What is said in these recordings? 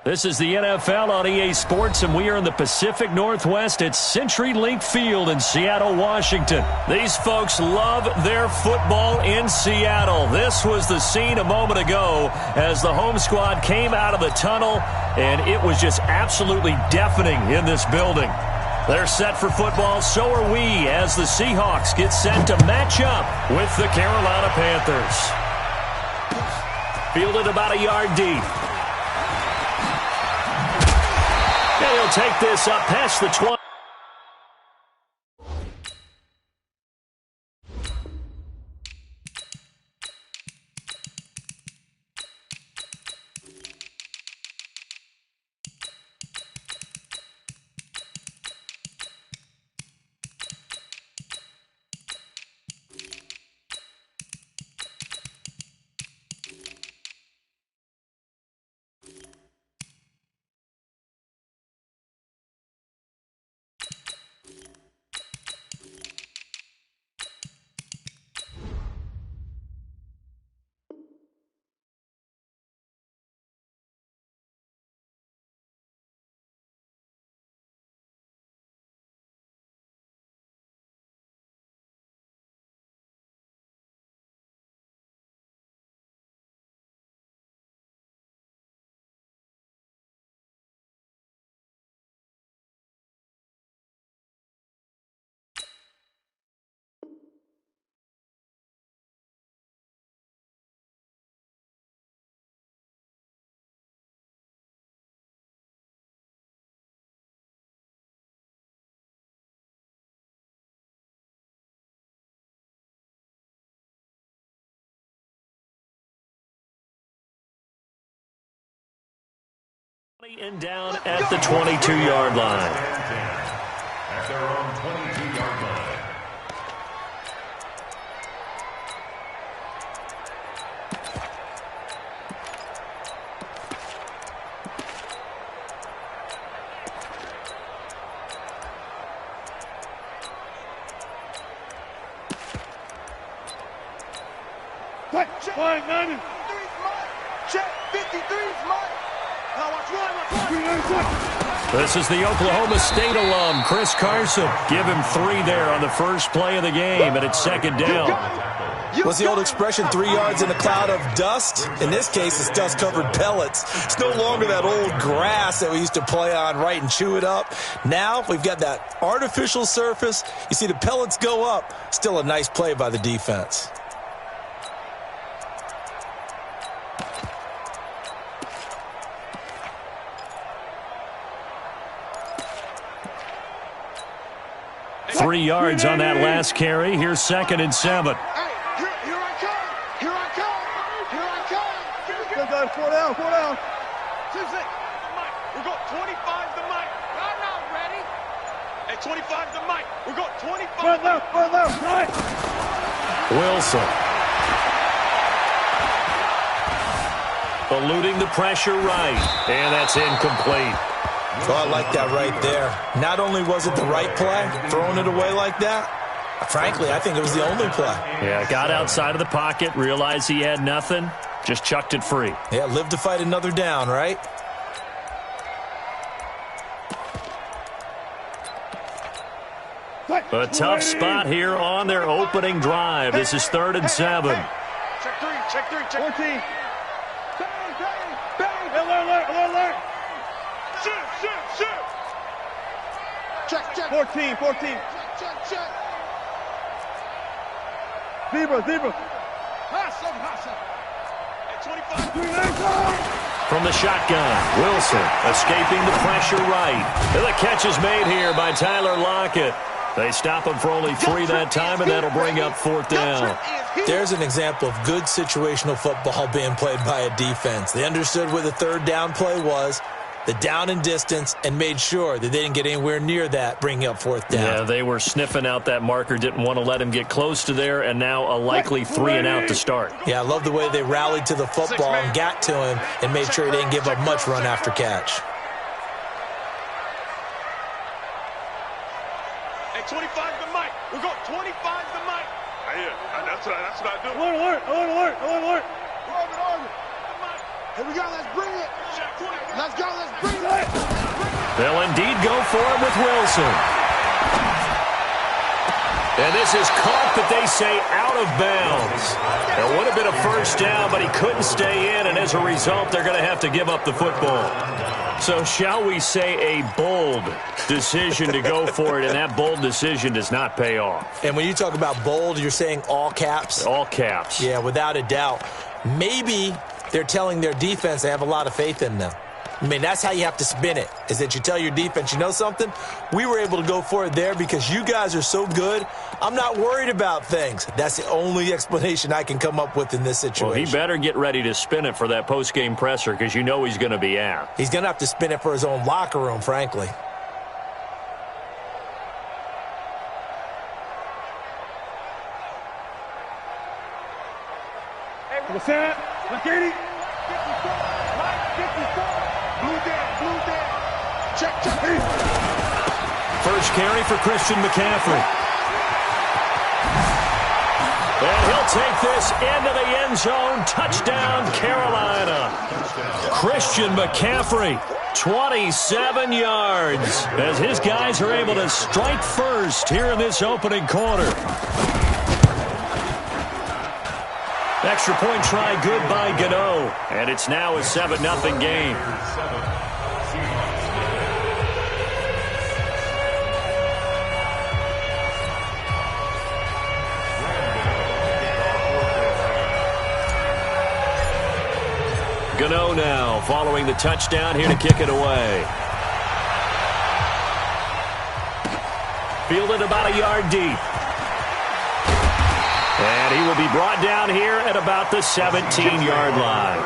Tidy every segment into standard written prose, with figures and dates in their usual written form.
This is the NFL on EA Sports, and we are in the Pacific Northwest at CenturyLink Field in Seattle, Washington. These folks love their football in Seattle. This was the scene a moment ago as the home squad came out of the tunnel, and it was just absolutely deafening in this building. They're set for football, so are we, as the Seahawks get set to match up with the Carolina Panthers. Fielded about a yard deep. And he'll take this up past the 20. And down at the 22-yard line. At their own 22-yard line. Check, 90. Check, 53's mine. This is the Oklahoma State alum, Chris Carson. Give him 3 there on the first play of the game, and it's second down. What's the old expression, 3 yards in a cloud of dust? In this case, it's dust-covered pellets. It's no longer that old grass that we used to play on, right, and chew it up. Now we've got that artificial surface. You see the pellets go up. Still a nice play by the defense. Three yards on that last carry. Here's 2nd and 7. Hey, here I come. Here I come. Here I come. Go, guys. 4 down. 4 down. 2-6. We got 25 to Mike. I'm not ready. Hey, 25 to Mike. We got 25. Right left. Right left. Right. Wilson. Eluding the pressure right. And that's incomplete. Oh, I like that right there. Not only was it the right play, throwing it away like that, frankly, I think it was the only play. Yeah, got outside of the pocket, realized he had nothing, just chucked it free. Yeah, live to fight another down, right? A tough spot here on their opening drive. This is 3rd and 7. Check 3, check 3, check 14. Bang, bang, bang. Alert. Shoot. Check. 14. Check. Zebra. Pass. At 25. From the shotgun, Wilson escaping the pressure right. And the catch is made here by Tyler Lockett. They stop him for only 3 that time, and that'll bring up 4th down. There's an example of good situational football being played by a defense. They understood where the 3rd down play was, the down and distance, and made sure that they didn't get anywhere near that, bringing up 4th down. Yeah, they were sniffing out that marker, didn't want to let him get close to there, and now a likely 3 and out to start. Yeah, I love the way they rallied to the football and got to him and made sure he didn't give up much run after catch. Hey, 25 to Mike. We got 25 to Mike. That's what I do. Alert. Here we go. Let's bring it. Let's go. Let's bring it. They'll indeed go for it with Wilson. And this is caught, but they say out of bounds. It would have been a first down, but he couldn't stay in, and as a result, they're going to have to give up the football. So shall we say a bold decision to go for it, and that bold decision does not pay off. And when you talk about bold, you're saying all caps? All caps. Yeah, without a doubt. Maybe they're telling their defense they have a lot of faith in them. I mean, that's how you have to spin it, is that you tell your defense, you know something? We were able to go for it there because you guys are so good. I'm not worried about things. That's the only explanation I can come up with in this situation. Well, he better get ready to spin it for that post-game presser because you know he's going to be out. He's going to have to spin it for his own locker room, frankly. What's that? Let's get it. Blue down. Check. First carry for Christian McCaffrey. And he'll take this into the end zone. Touchdown, Carolina. Christian McCaffrey, 27 yards, as his guys are able to strike first here in this opening quarter. Extra point try good by Gano. And it's now a 7-0 game. Gano now following the touchdown here to kick it away. Fielded about a yard deep. And he will be brought down here at about the 17-yard line.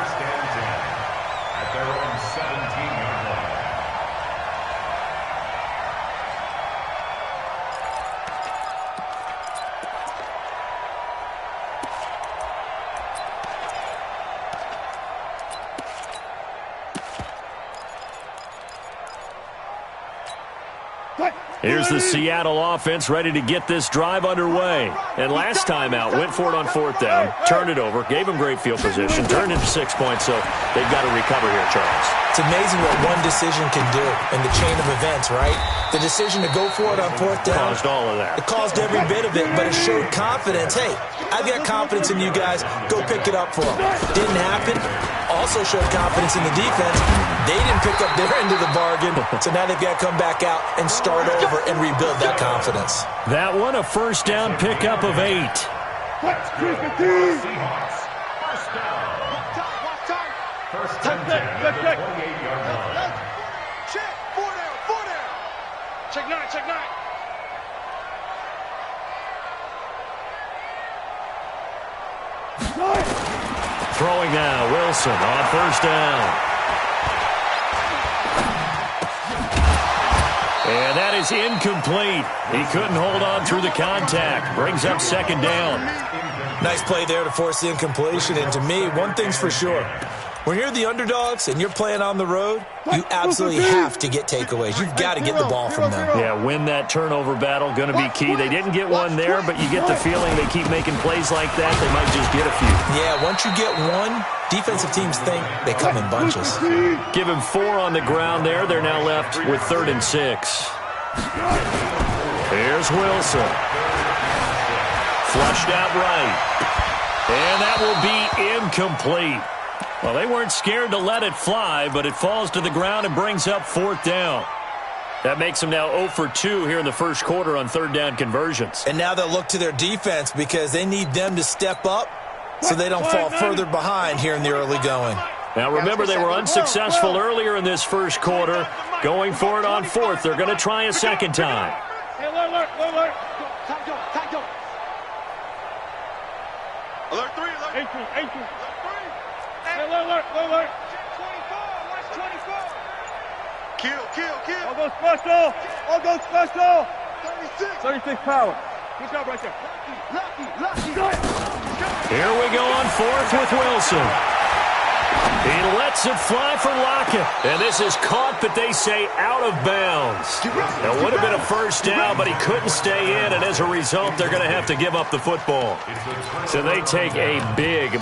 At their own 17-yard line. Here's the Seattle offense ready to get this drive underway. And last time out, went for it on fourth down, turned it over, gave them great field position, turned into 6 points, so they've got to recover here, Charles. It's amazing what one decision can do in the chain of events, right? The decision to go for it on fourth down. Caused all of that. It caused every bit of it, but it showed confidence. Hey, I've got confidence in you guys. Go pick it up for them. Didn't happen. Also showed confidence in the defense. They didn't pick up their end of the bargain, so now they've got to come back out and start over and rebuild that confidence. That one, a first down pickup of 8. Seahawks. First down. First and 10 at the 28-yard line. Check. 4 down. Check 9. Throwing now, Wilson on first down. And that is incomplete. He couldn't hold on through the contact. Brings up second down. Nice play there to force the incompletion. And to me, one thing's for sure. When you're the underdogs and you're playing on the road, you absolutely have to get takeaways. You've got to get the ball from them. Yeah, win that turnover battle, going to be key. They didn't get one there, but you get the feeling they keep making plays like that, they might just get a few. Yeah, once you get one, defensive teams think they come in bunches. Give him 4 on the ground there. They're now left with 3rd and 6. Here's Wilson. Flushed out right. And that will be incomplete. Well, they weren't scared to let it fly, but it falls to the ground and brings up 4th down. That makes them now 0 for 2 here in the first quarter on 3rd down conversions. And now they'll look to their defense because they need them to step up so they don't fall further behind here in the early going. Now, remember, they were unsuccessful earlier in this first quarter. Going for it on 4th. They're going to try a second time. Alert. Alert 3. Alert 3. Alert. 24. Watch 24. Kill. All goes special. 36 power. Good job right there. Lucky. Here we go on 4th with Wilson. He lets it fly for Lockett. And this is caught, but they say out of bounds. It would have been a first down, but he couldn't stay in, and as a result, they're going to have to give up the football. So they take a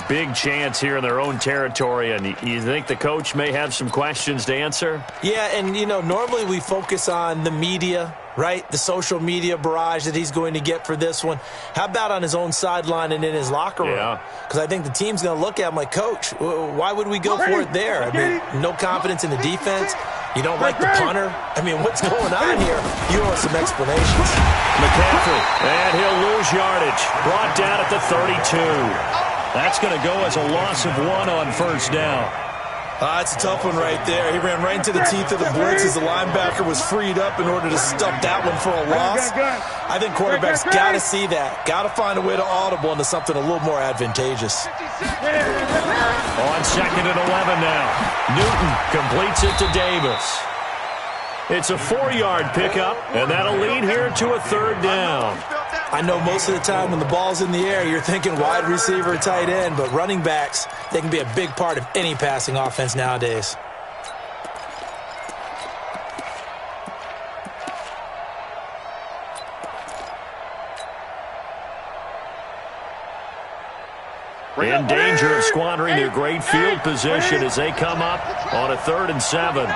big chance here in their own territory, and you think the coach may have some questions to answer? Yeah, and, you know, normally we focus on the media, right? The social media barrage that he's going to get for this one. How about on his own sideline and in his locker room? Yeah. Because I think the team's going to look at him like, Coach, why would we go for it there? I mean, no confidence in the defense. You don't like the punter. I mean, what's going on here? You want some explanations. McCaffrey, and he'll lose yardage. Brought down at the 32. That's going to go as a loss of 1 on first down. It's a tough one right there. He ran right into the teeth of the blitz as the linebacker was freed up in order to stop that one for a loss. I think quarterbacks got to see that. Got to find a way to audible into something a little more advantageous. On 2nd and 11 now. Newton completes it to Davis. It's a 4-yard pickup, and that'll lead here to a 3rd down. I know most of the time when the ball's in the air, you're thinking wide receiver, tight end, but running backs, they can be a big part of any passing offense nowadays. In danger of squandering their great field position as they come up on a 3rd and 7.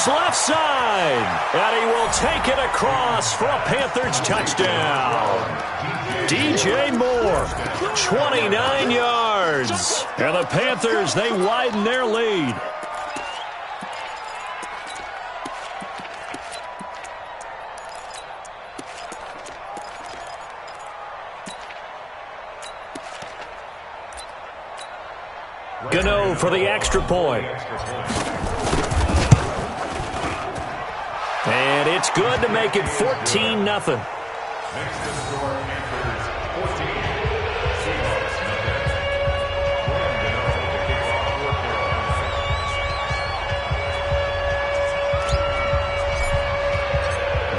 Left side, and he will take it across for a Panthers touchdown. DJ Moore, 29 yards. And the Panthers, they widen their lead. Gano for the extra point. And it's good to make it 14-0.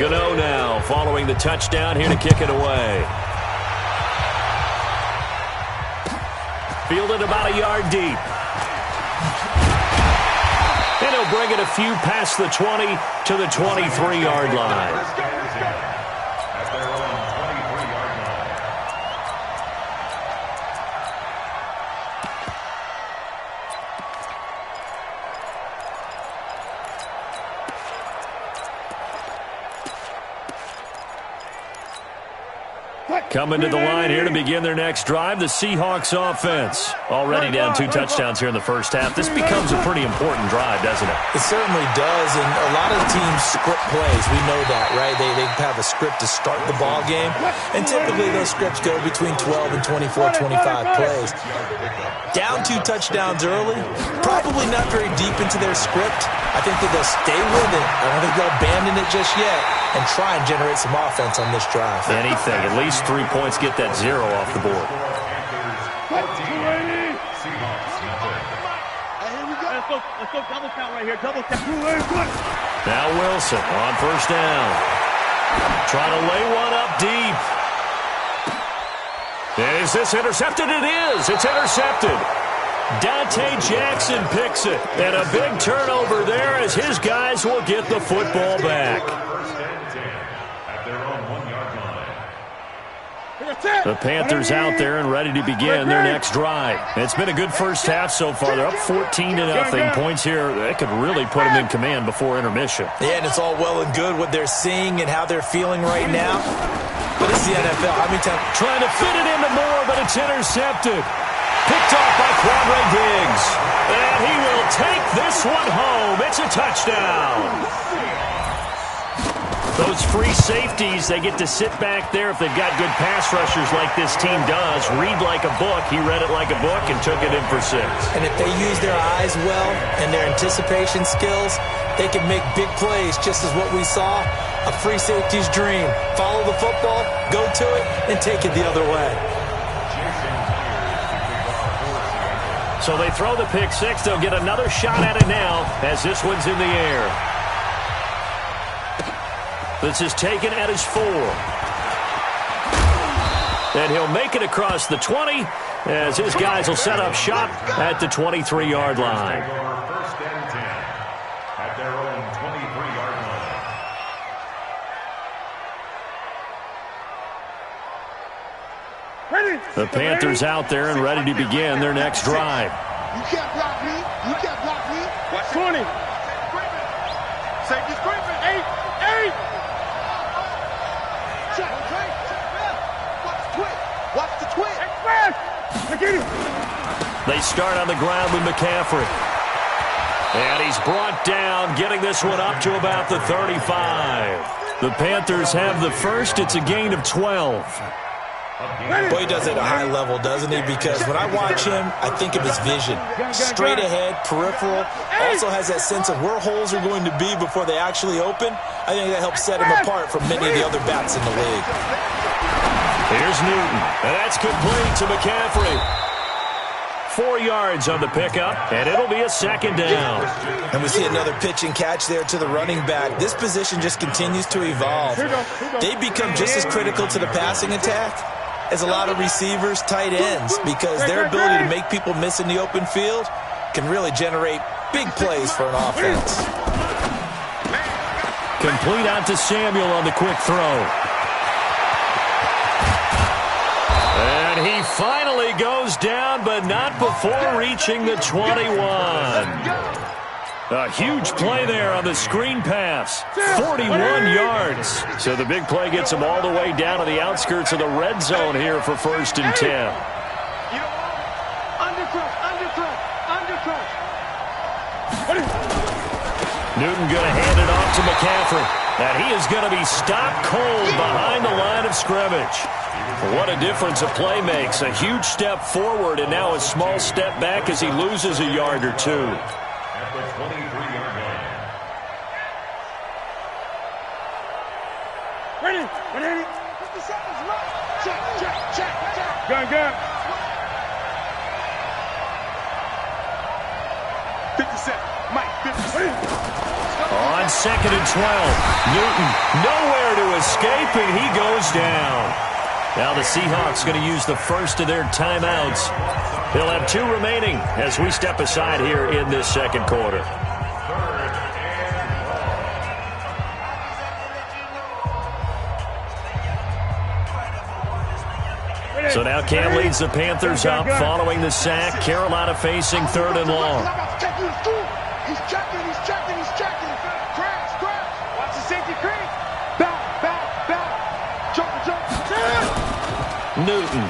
Gano now following the touchdown here to kick it away. Fielded about a yard deep. And he'll bring it a few past the 20 to the 23-yard line. Coming to the line here to begin their next drive, the Seahawks offense. Already down 2 touchdowns here in the first half. This becomes a pretty important drive, doesn't it? It certainly does, and a lot of teams script plays. We know that, right? They have a script to start the ball game, and typically those scripts go between 12 and 24, 25 plays. Down 2 touchdowns early, probably not very deep into their script. I think that they'll stay with it. I don't think they'll abandon it just yet and try and generate some offense on this drive. Anything. At least 3 points, get that 0 off the board. Let's go double count right here. Double count. Now Wilson on first down. Trying to lay one up deep. And is this intercepted? It is. It's intercepted. Dante Jackson picks it. And a big turnover there as his guys will get the football back. The Panthers out there and ready to begin their next drive. It's been a good first half so far. They're up 14-0. Points here, that could really put them in command before intermission. Yeah, and it's all well and good what they're seeing and how they're feeling right now. But it's the NFL. I mean, trying to fit it into Moore, but it's intercepted. Picked off by Quadre Diggs. And he will take this one home. It's a touchdown. Those free safeties, they get to sit back there if they've got good pass rushers like this team does. Read like a book. He read it like a book and took it in for 6. And if they use their eyes well and their anticipation skills, they can make big plays, just as what we saw. A free safety's dream. Follow the football, go to it, and take it the other way. So they throw the pick six. They'll get another shot at it now as this one's in the air. This is taken at his 4. And he'll make it across the 20 as his guys will set up shop at the 23-yard line. First and 10 at their own 23-yard line. The Panthers out there and ready to begin their next drive. You can't block me. You can't block me. Watch 20. Safety screaming. 8. Check. Watch the twitch. Watch the twitch. They start on the ground with McCaffrey. And he's brought down, getting this one up to about the 35. The Panthers have the first. It's a gain of 12. Boy, he does it at a high level, doesn't he? Because when I watch him, I think of his vision. Straight ahead, peripheral. Also has that sense of where holes are going to be before they actually open. I think that helps set him apart from many of the other backs in the league. Here's Newton. And that's complete to McCaffrey. 4 yards on the pickup, and it'll be a second down. And we see another pitch and catch there to the running back. This position just continues to evolve. They become just as critical to the passing attack as a lot of receivers, tight ends, because their ability to make people miss in the open field can really generate big plays for an offense. Complete out to Samuel on the quick throw. And he finally goes down, but not before reaching the 21. A huge play there on the screen pass. 41 yards. So the big play gets him all the way down to the outskirts of the red zone here for first and 10. Newton going to hand it off to McCaffrey. And he is going to be stopped cold behind the line of scrimmage. What a difference a play makes. A huge step forward and now a small step back as he loses a yard or two. At the 23-yard line. Ready. 50 seconds left. Check. Gun. 50 seconds. Mike, 50 seconds. On second and 12, Newton nowhere to escape, and he goes down. Now the Seahawks going to use the first of their timeouts. They'll have 2 remaining as we step aside here in this second quarter. So now Cam leads the Panthers up following the sack. Carolina facing 3rd and long. He's checking. Crash. Watch the safety creep. Back. Jump. Newton.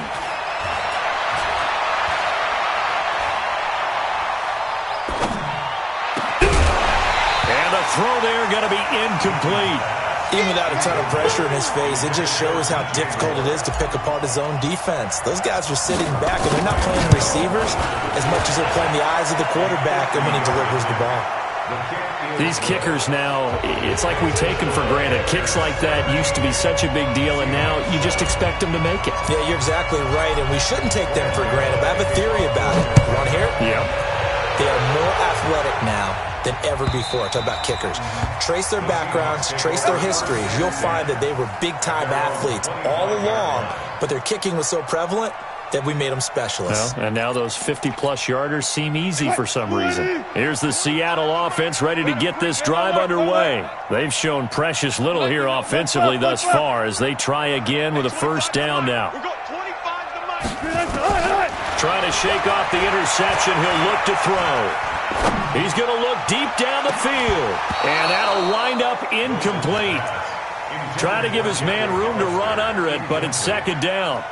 And the throw there going to be incomplete. Even without a ton of pressure in his face, it just shows how difficult it is to pick apart his own defense. Those guys are sitting back, and they're not playing receivers as much as they're playing the eyes of the quarterback and when he delivers the ball. These kickers now, it's like we take them for granted. Kicks like that used to be such a big deal, and now you just expect them to make it. Yeah, you're exactly right, and we shouldn't take them for granted. But I have a theory about it. You want to hear it? Yep. They are more athletic now than ever before. Talk about kickers. Trace their backgrounds, trace their histories. You'll find that they were big-time athletes all along, but their kicking was so prevalent that we made them specialists. Well, and now those 50-plus yarders seem easy for some reason. Here's the Seattle offense ready to get this drive underway. They've shown precious little here offensively thus far as they try again with a first down now. We got 25 to Trying to shake off the interception. He'll look to throw. He's going to look deep down the field. And that'll wind up incomplete. Trying to give his man room to run under it, but it's second down.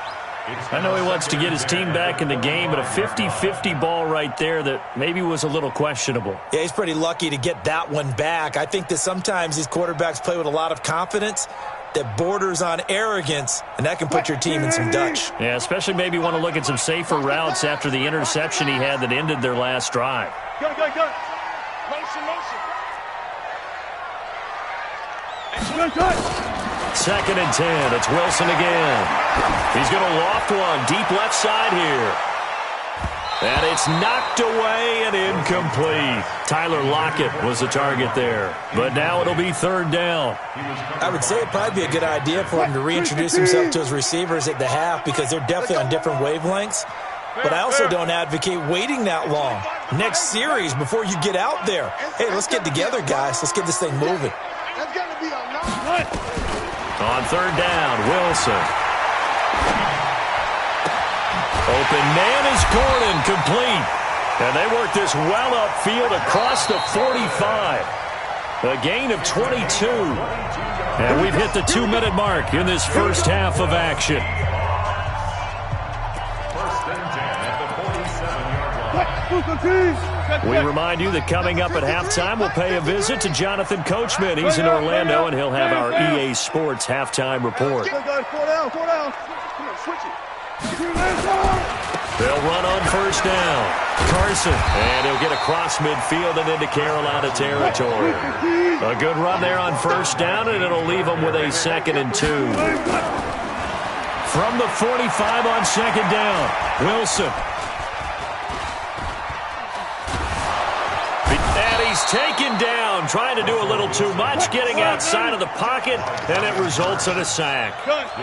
I know he wants to get his team back in the game, but a 50-50 ball right there that maybe was a little questionable. Yeah, he's pretty lucky to get that one back. I think that sometimes these quarterbacks play with a lot of confidence that borders on arrogance, and that can put your team in some Dutch. Yeah, especially maybe want to look at some safer routes after the interception he had that ended their last drive. Go. Motion. Second and 10. It's Wilson again. He's going to loft one deep left side here. And it's knocked away and incomplete. Tyler Lockett was the target there. But now it'll be third down. I would say it'd probably be a good idea for him to reintroduce himself to his receivers at the half because they're definitely on different wavelengths. But I also don't advocate waiting that long. Next series before you get out there. Hey, let's get together, guys. Let's get this thing moving. That's got to be a lot. On third down, Wilson. Open man is Gordon, complete. And they work this well upfield across the 45. A gain of 22. And we've hit the 2-minute mark in this first half of action. We remind you that coming up at halftime, we'll pay a visit to Jonathan Coachman. He's in Orlando, and he'll have our EA Sports halftime report. They'll run on first down. Carson, and he'll get across midfield and into Carolina territory. A good run there on first down, and it'll leave them with a 2nd and 2. From the 45 on second down, Wilson. And he's taken down, trying to do a little too much, getting outside of the pocket, and it results in a sack.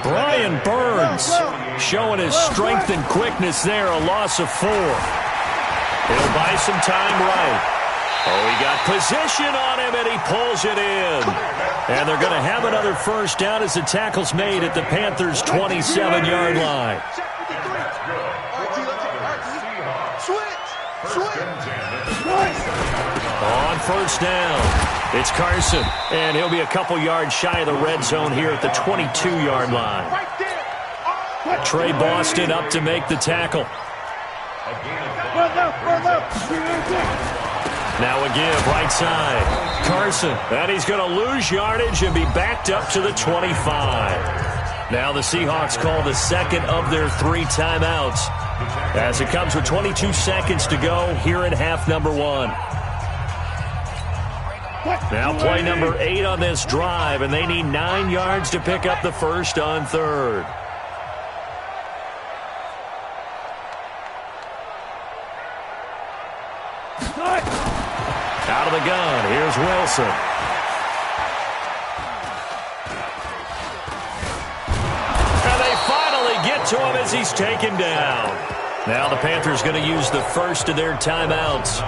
Brian Burns showing his strength and quickness there, a loss of 4. He'll buy some time right. Oh, he got position on him, and he pulls it in. And they're going to have another first down as the tackle's made at the Panthers' 27-yard line. On first down, it's Carson, and he'll be a couple yards shy of the red zone here at the 22-yard line. Trey Boston up to make the tackle. Now a give, right side. Carson, and he's going to lose yardage and be backed up to the 25. Now the Seahawks call the second of their 3 timeouts as it comes with 22 seconds to go here in half number 1. Now play number 8 on this drive, and they need 9 yards to pick up the first on third. Out of the gun, here's Wilson. And they finally get to him as he's taken down. Now the Panthers going to use the first of their timeouts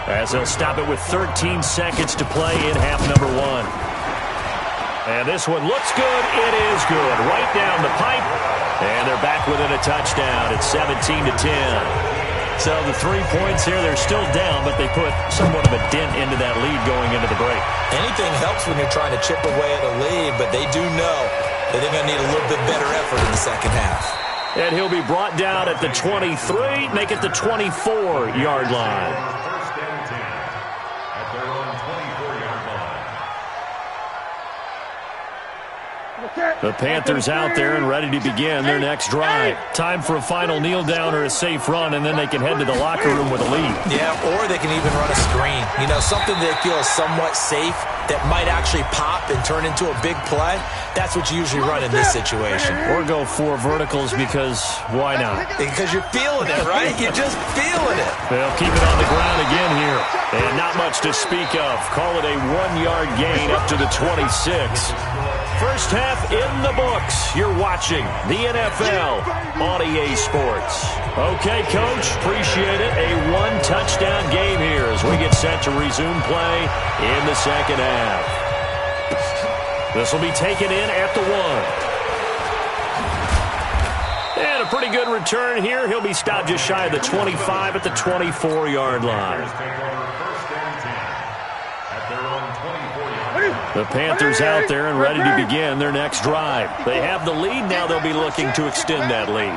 as they'll stop it with 13 seconds to play in half number 1. And this one looks good. It is good. Right down the pipe. And they're back within a touchdown. It's 17-10. So the 3 points here, they're still down, but they put somewhat of a dent into that lead going into the break. Anything helps when you're trying to chip away at a lead, but they do know that they're going to need a little bit better effort in the second half. And he'll be brought down at the 23, make it the 24-yard line. First and 10 at their own 24-yard line. The Panthers out there and ready to begin their next drive. Time for a final kneel down or a safe run, and then they can head to the locker room with a lead. Yeah, or they can even run a screen. You know, something they feel is somewhat safe that might actually pop and turn into a big play. That's what you usually run in this situation. Or go 4 verticals because why not? Because you're feeling it, right? You're just feeling it. They'll keep it on the ground again here. And not much to speak of. Call it a 1-yard gain up to the 26. First half in the books. You're watching the NFL on EA Sports. Okay, Coach, appreciate it. A 1-touchdown game here as we get set to resume play in the second half. This will be taken in at the 1. And a pretty good return here. He'll be stopped just shy of the 25 at the 24-yard line. The Panthers out there and ready to begin their next drive. They have the lead now. They'll be looking to extend that lead.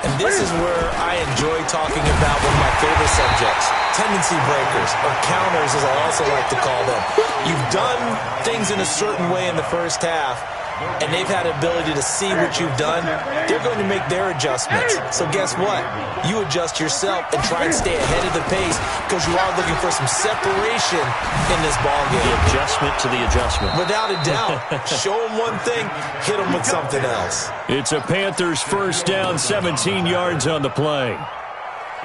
And this is where I enjoy talking about one of my favorite subjects, tendency breakers, or counters as I also like to call them. You've done things in a certain way in the first half, and they've had the ability to see what you've done. They're going to make their adjustments. So guess what? You adjust yourself and try and stay ahead of the pace because you are looking for some separation in this ballgame. The adjustment to the adjustment. Without a doubt. Show them one thing, hit them with something else. It's a Panthers first down, 17 yards on the play.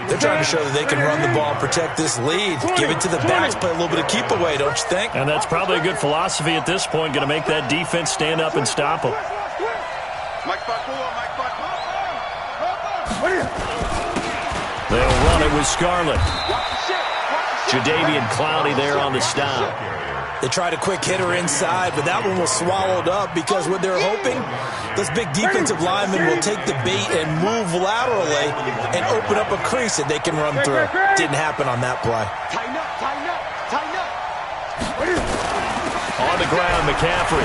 They're trying to show that they can run the ball, protect this lead, give it to the backs, play a little bit of keep away, don't you think? And that's probably a good philosophy at this point, going to make that defense stand up and stop them. They'll run it with Scarlett. Jadeveon Clowney there on the stop. They tried a quick hitter inside, but that one was swallowed up because what they're hoping, those big defensive linemen will take the bait and move laterally and open up a crease that they can run through. Didn't happen on that play. Tighten up, tighten up, tighten up. On the ground, McCaffrey.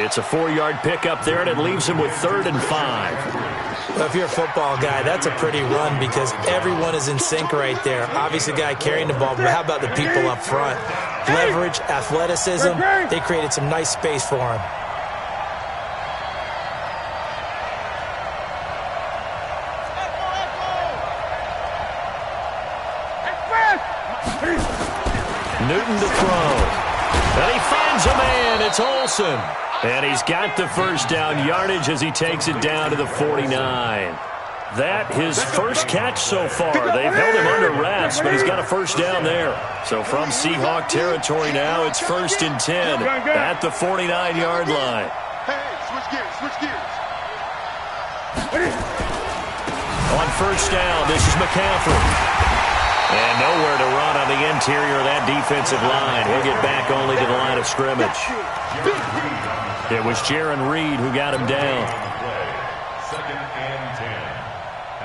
It's a 4-yard pickup there, and it leaves him with 3rd and 5. Well, if you're a football guy, that's a pretty run because everyone is in sync right there. Obviously, the guy carrying the ball, but how about the people up front? Leverage, athleticism, they created some nice space for him. Newton to throw. And he finds a man. It's Olsen. And he's got the first down yardage as he takes it down to the 49. That his first catch so far. They've held him under wraps, but he's got a first down there. So from Seahawk territory now, it's 1st and 10 at the 49-yard line. Hey, switch gears. On first down, this is McCaffrey. And nowhere to run on the interior of that defensive line. He'll get back only to the line of scrimmage. It was Jaron Reed who got him down. 2nd and 10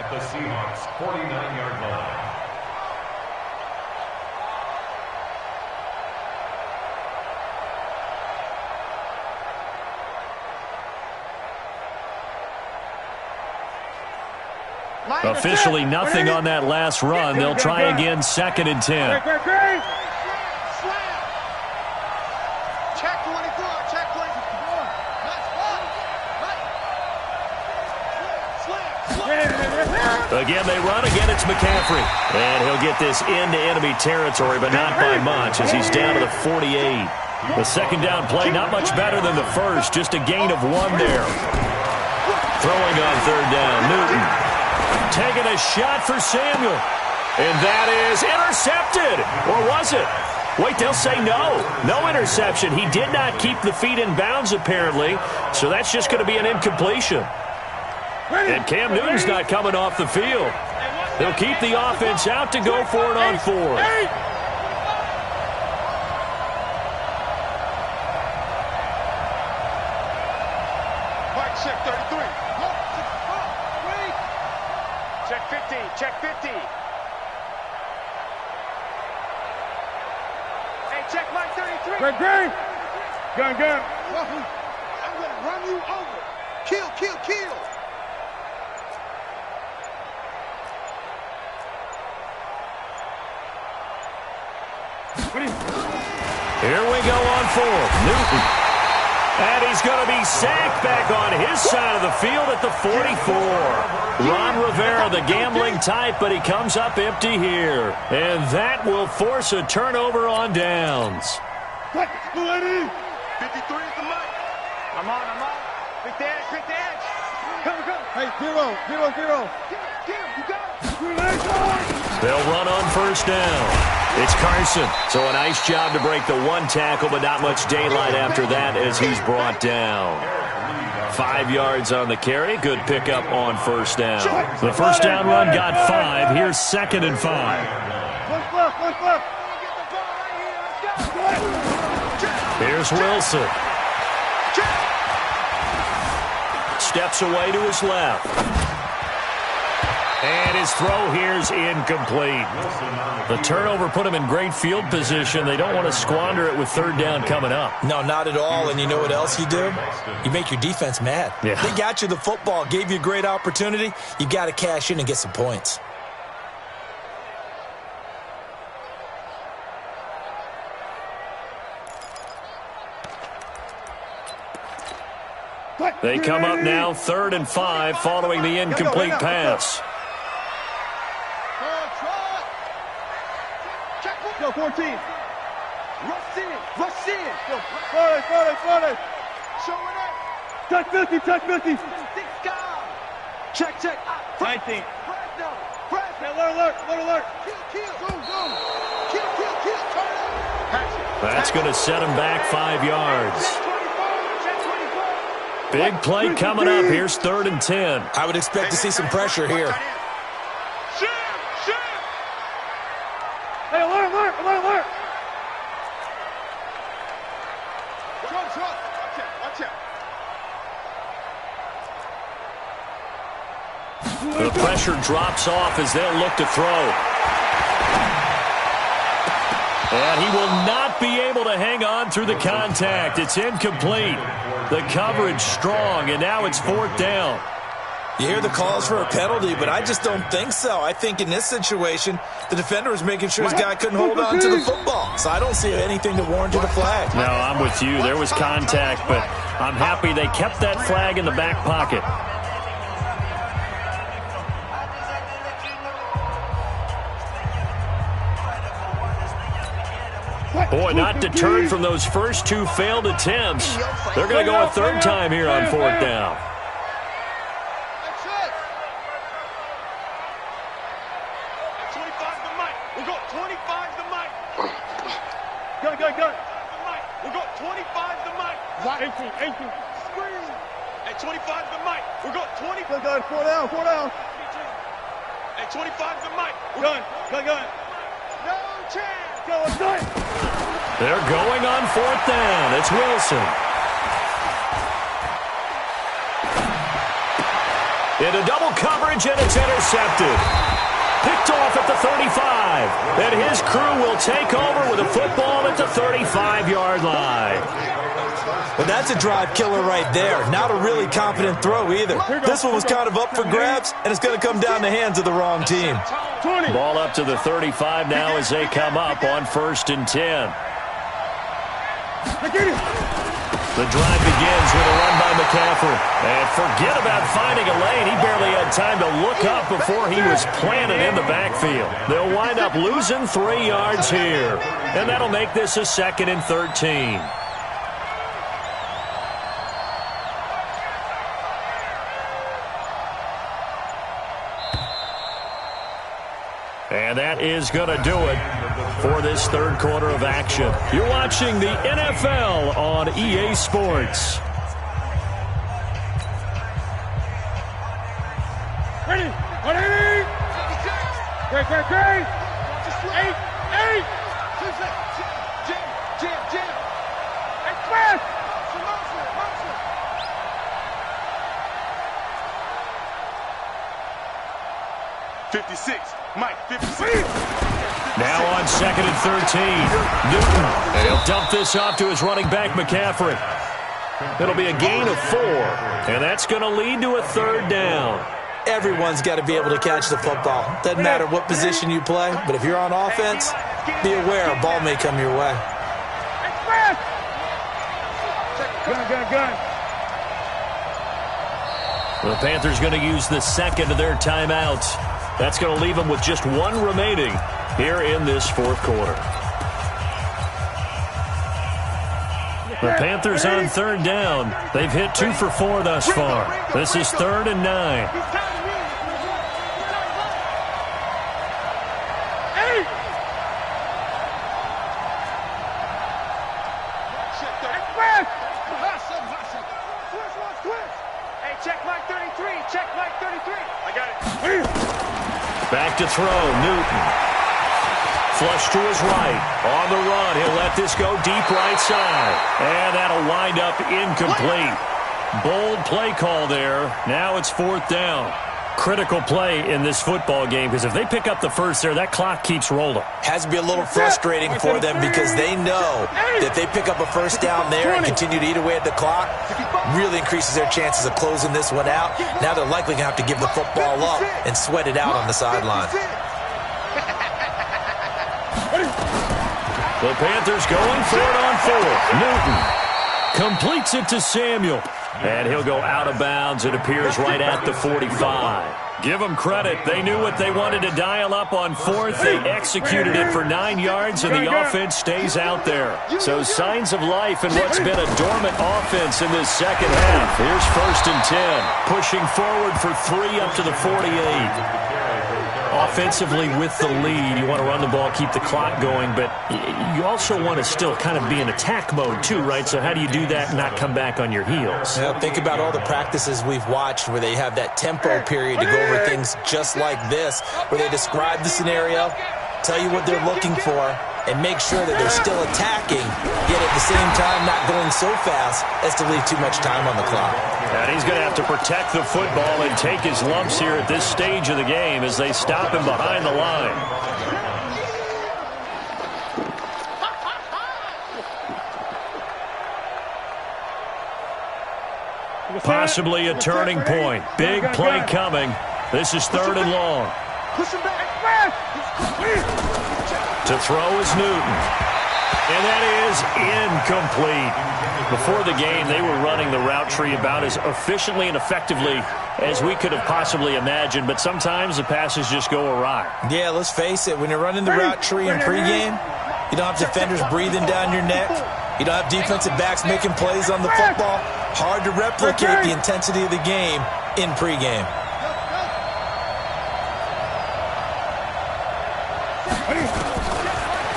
at the Seahawks 49-yard line. Officially nothing on that last run. They'll try again, 2nd and 10. Check 24, check 24. Again, they run. Again, it's McCaffrey. And he'll get this into enemy territory, but not by much as he's down to the 48. The second down play, not much better than the first. Just a gain of 1 there. Throwing on 3rd down, Newton. Taking a shot for Samuel. And that is intercepted. Or was it? Wait, they'll say no. No interception. He did not keep the feet in bounds, apparently. So that's just going to be an incompletion. And Cam Newton's not coming off the field. They'll keep the offense out to go for it on 4th. Mike, check 33. Check 50, check 50. Hey, check Mike 33. Gun. I'm going to run you over. Kill. Here we go on 4th. Newton. And he's going to be sacked back on his side of the field at the 44. Ron Rivera, the gambling type, but he comes up empty here. And that will force a turnover on downs. 53 is the mic. I'm on. Pick the edge. Come. Hey, 0. You got it. They'll run on first down. It's Carson. So a nice job to break the 1 tackle, but not much daylight after that as he's brought down. 5 yards on the carry. Good pickup on first down. The first down run got 5. Here's 2nd and 5. Here's Wilson. Steps away to his left. And his throw here's incomplete. The turnover put him in great field position. They don't want to squander it with 3rd down coming up. No, not at all. And you know what else you do? You make your defense mad. Yeah. They got you the football, gave you a great opportunity. You got to cash in and get some points. They come up now 3rd and 5 following the incomplete pass. Go, 14. Rush in. Front. Show it up. Touch 50. Six guys. Check. 19. Alert. Kill. Go. Kill. Turn it. That's going to set him back 5 yards. Big play coming up. Here's 3rd and 10. I would expect to see some pressure here. Hey, alert. Watch out. The pressure drops off as they'll look to throw. And he will not be able to hang on through the contact. It's incomplete. The coverage strong, and now it's 4th down. You hear the calls for a penalty, but I just don't think so. I think in this situation, the defender was making sure his guy couldn't hold on to the football. So I don't see anything to warrant a flag. No, I'm with you. There was contact, but I'm happy they kept that flag in the back pocket. Boy, not deterred from those first 2 failed attempts. They're going to go a 3rd time here on 4th down. That's it. 25 to Mike. We'll go 25 to Mike. Gun. We'll go 25 to Mike. 18. Scream. At 25 to Mike. We'll go 20. Gun. 4 down. At 25 to Mike. Gun. No chance. Go. They're going on 4th down. It's Wilson. Into double coverage, and it's intercepted. Picked off at the 35. And his crew will take over with a football at the 35-yard line. But that's a drive killer right there. Not a really confident throw either. This one was kind of up for grabs, and it's going to come down the hands of the wrong team. Ball up to the 35 now as they come up on 1st and 10. The drive begins with a run by McCaffrey. And forget about finding a lane. He barely had time to look up before he was planted in the backfield. They'll wind up losing 3 yards here. And that'll make this a 2nd and 13. And that is going to do it for this 3rd quarter of action. You're watching the NFL on EA Sports. Ready. Great. 8. Jam. Express. 56. Mike, 56. Now on 2nd and 13. Newton. He'll dump this off to his running back, McCaffrey. It'll be a gain of 4. And that's going to lead to a 3rd down. Everyone's got to be able to catch the football. Doesn't matter what position you play, but if you're on offense, be aware a ball may come your way. Express. Gun. The Panthers going to use the 2nd of their timeouts. That's going to leave them with just 1 remaining here in this 4th quarter. The Panthers on 3rd down. They've hit 2 for 4 thus far. This is 3rd and 9. Back to throw, Newton. Flush to his right. On the run, he'll let this go deep right side. And that'll wind up incomplete. Bold play call there. Now it's 4th down. Critical play in this football game, because if they pick up the first there, that clock keeps rolling. Has to be a little frustrating for them because they know that if they pick up a first down there and continue to eat away at the clock, really increases their chances of closing this one out. Now they're likely going to have to give the football up and sweat it out on the sideline. The Panthers going for it on 4th. Newton completes it to Samuel. And he'll go out of bounds, it appears, right at the 45. Give them credit. They knew what they wanted to dial up on fourth. They executed it for 9 yards, and the offense stays out there. So signs of life in what's been a dormant offense in this second half. Here's 1st and 10. Pushing forward for 3 up to the 48. Offensively with the lead, you want to run the ball, keep the clock going, but you also want to still kind of be in attack mode too, right? So how do you do that and not come back on your heels? Yeah, think about all the practices we've watched where they have that tempo period to go over things just like this, where they describe the scenario, tell you what they're looking for, and make sure that they're still attacking, yet at the same time not going so fast as to leave too much time on the clock. And he's going to have to protect the football and take his lumps here at this stage of the game as they stop him behind the line. Possibly a turning point. Big play coming. This is 3rd and long. To throw is Newton. And that is incomplete. Before the game, they were running the route tree about as efficiently and effectively as we could have possibly imagined, but sometimes the passes just go awry. Yeah, let's face it. When you're running the route tree in pregame, you don't have defenders breathing down your neck. You don't have defensive backs making plays on the football. Hard to replicate the intensity of the game in pregame.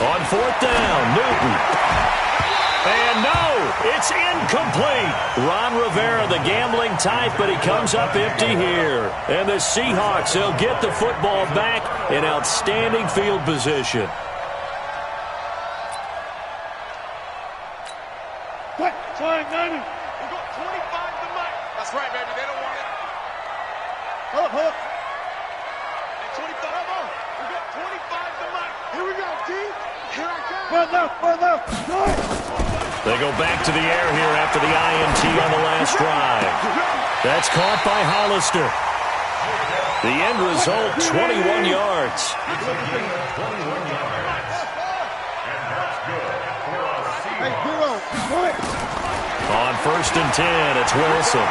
On 4th down, Newton. And no, it's incomplete. Ron Rivera, the gambling type, but he comes up empty here. And the Seahawks, they'll get the football back in outstanding field position. We've got 25 to make. That's right, baby. They don't want it. Hook. And 25. We've got 25 to make. Here we go, T. Here I come. Far left. They go back to the air here after the INT on the last drive. That's caught by Hollister. The end result, 21 yards. On 1st and 10, it's Wilson.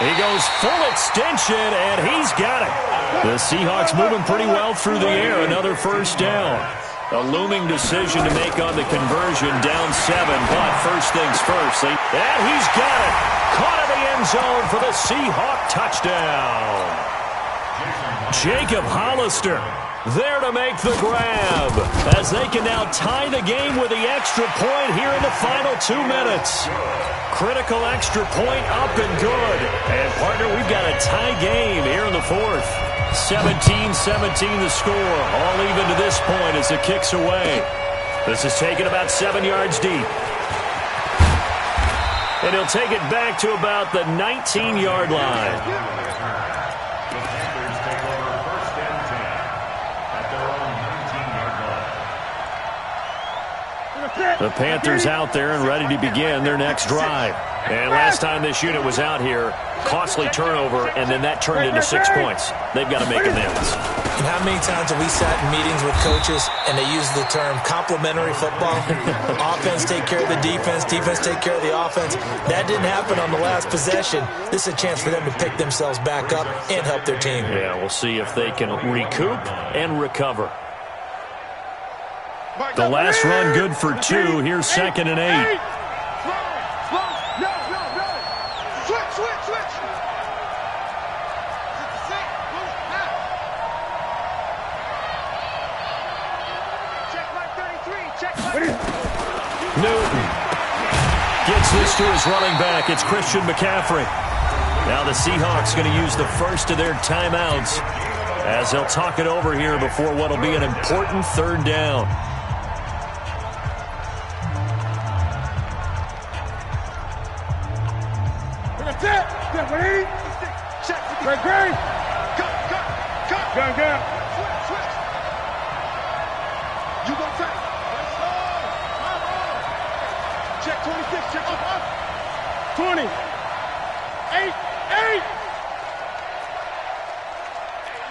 He goes full extension, and he's got it. The Seahawks moving pretty well through the air. Another 1st down. A looming decision to make on the conversion, down 7, but first things first. And he's got it. Caught in the end zone for the Seahawk touchdown. Jacob Hollister there to make the grab, as they can now tie the game with the extra point here in the final 2 minutes. Critical extra point up and good. And, partner, we've got a tie game here in the 4th. 17-17 the score. All even to this point as the kick's away. This is taken about 7 yards deep. And he'll take it back to about the 19-yard line. The Panthers out there and ready to begin their next drive. And last time this unit was out here, costly turnover, and then that turned into 6 points. They've got to make amends. And how many times have we sat in meetings with coaches and they use the term complementary football? Offense take care of the defense, defense take care of the offense. That didn't happen on the last possession. This is a chance for them to pick themselves back up and help their team. Yeah, we'll see if they can recoup and recover. The last run good for 2. Here's 2nd and 8. Switch. Check my 33. Newton gets this to his running back. It's Christian McCaffrey. Now the Seahawks going to use the first of their timeouts as they'll talk it over here before what will be an important 3rd down. Great. Gun. Switch. You go take. Check 26. Check 20. 8.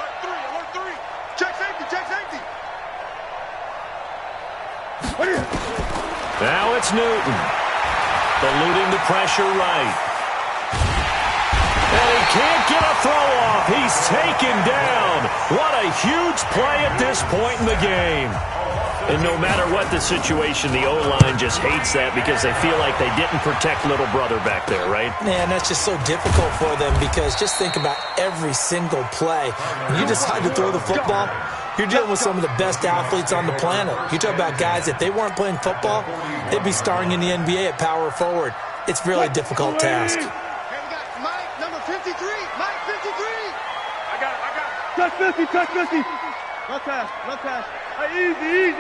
Alert 3. Check safety. Now it's Newton. Eluding the pressure right. And he can't get up taken down. What a huge play at this point in the game. And no matter what the situation, the O-line just hates that because they feel like they didn't protect little brother back there, right? Man, that's just so difficult for them because just think about every single play. When you decide to throw the football, you're dealing with some of the best athletes on the planet. You talk about guys, if they weren't playing football, they'd be starring in the NBA at power forward. It's really a difficult task. Hey, we got Mike, number 53. Mike, 53. I got it. Touch 50. Left pass. Easy.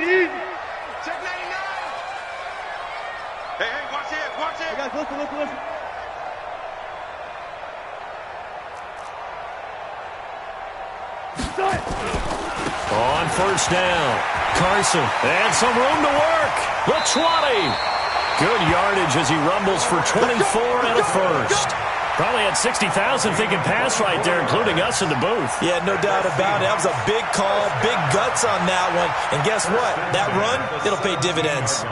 Check 99. Hey, watch it. Hey, guys, listen. On first down, Carson, and some room to work. The 20. Good yardage as he rumbles for 24 and a first. Probably had 60,000 thinking pass right there, including us in the booth. Yeah, no doubt about it. That was a big call, big guts on that one. And guess what? That run, it'll pay dividends.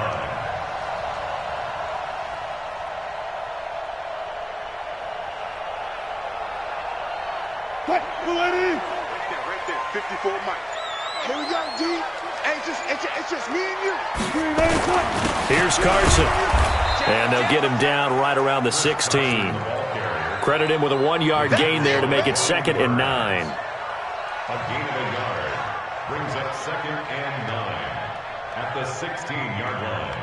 Right there, 54 Mike. Here we go, D. Hey, it's just me and you. Here's Carson. And they'll get him down right around the 16. Credit him with a 1-yard gain there to make it 2nd and 9. A gain of a yard brings up 2nd and 9 at the 16-yard line.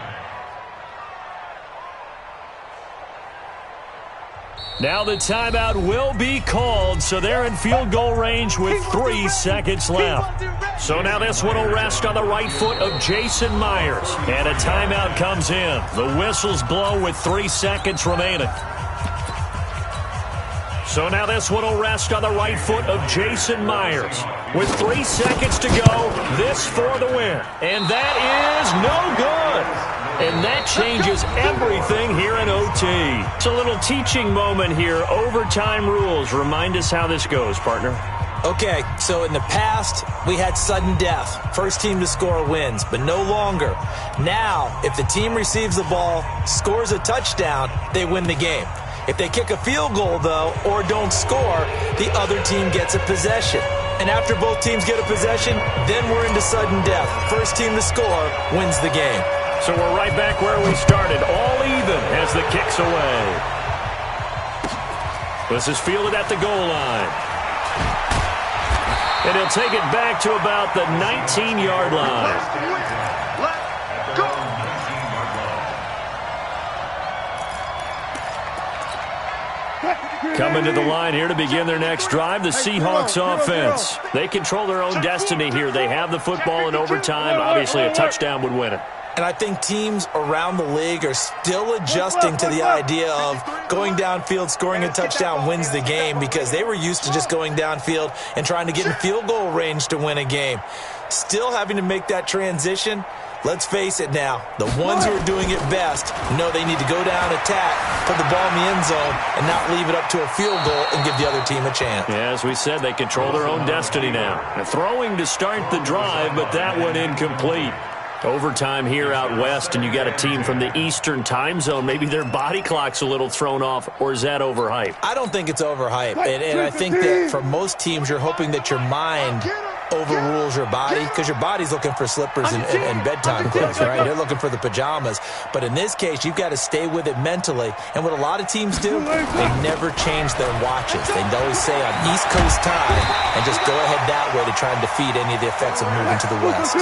Now the timeout will be called, so they're in field goal range with 3 seconds left. So now this one will rest on the right foot of Jason Myers. And a timeout comes in. The whistles blow with 3 seconds remaining. So now this one will rest on the right foot of Jason Myers. With 3 seconds to go, this for the win. And that is no good. And that changes everything here in OT. It's a little teaching moment here. Overtime rules. Remind us how this goes, partner. Okay, so in the past, we had sudden death. First team to score wins, but no longer. Now, if the team receives the ball, scores a touchdown, they win the game. If they kick a field goal, though, or don't score, the other team gets a possession. And after both teams get a possession, then we're into sudden death. First team to score wins the game. So we're right back where we started, all even as the kick's away. This is fielded at the goal line. And he'll take it back to about the 19-yard line. Let's go. Coming to the line here to begin their next drive, the Seahawks offense. They control their own destiny here. They have the football in overtime. Obviously, a touchdown would win it. And I think teams around the league are still adjusting to the idea of going downfield, scoring a touchdown wins the game because they were used to just going downfield and trying to get in field goal range to win a game. Still having to make that transition. Let's face it now, the ones who are doing it best know they need to go down, attack, put the ball in the end zone, and not leave it up to a field goal and give the other team a chance. Yeah, as we said, they control their own destiny now. Throwing to start the drive, but that one incomplete. Overtime here out west, and you got a team from the Eastern time zone. Maybe their body clock's a little thrown off, or is that overhyped? I don't think it's overhyped, and I think that for most teams, you're hoping that your mind overrules your body because your body's looking for slippers and bedtime clothes, right? They're looking for the pajamas. But in this case, you've got to stay with it mentally. And what a lot of teams do, they never change their watches. They always say on East Coast time and just go ahead that way to try and defeat any of the effects of moving to the west.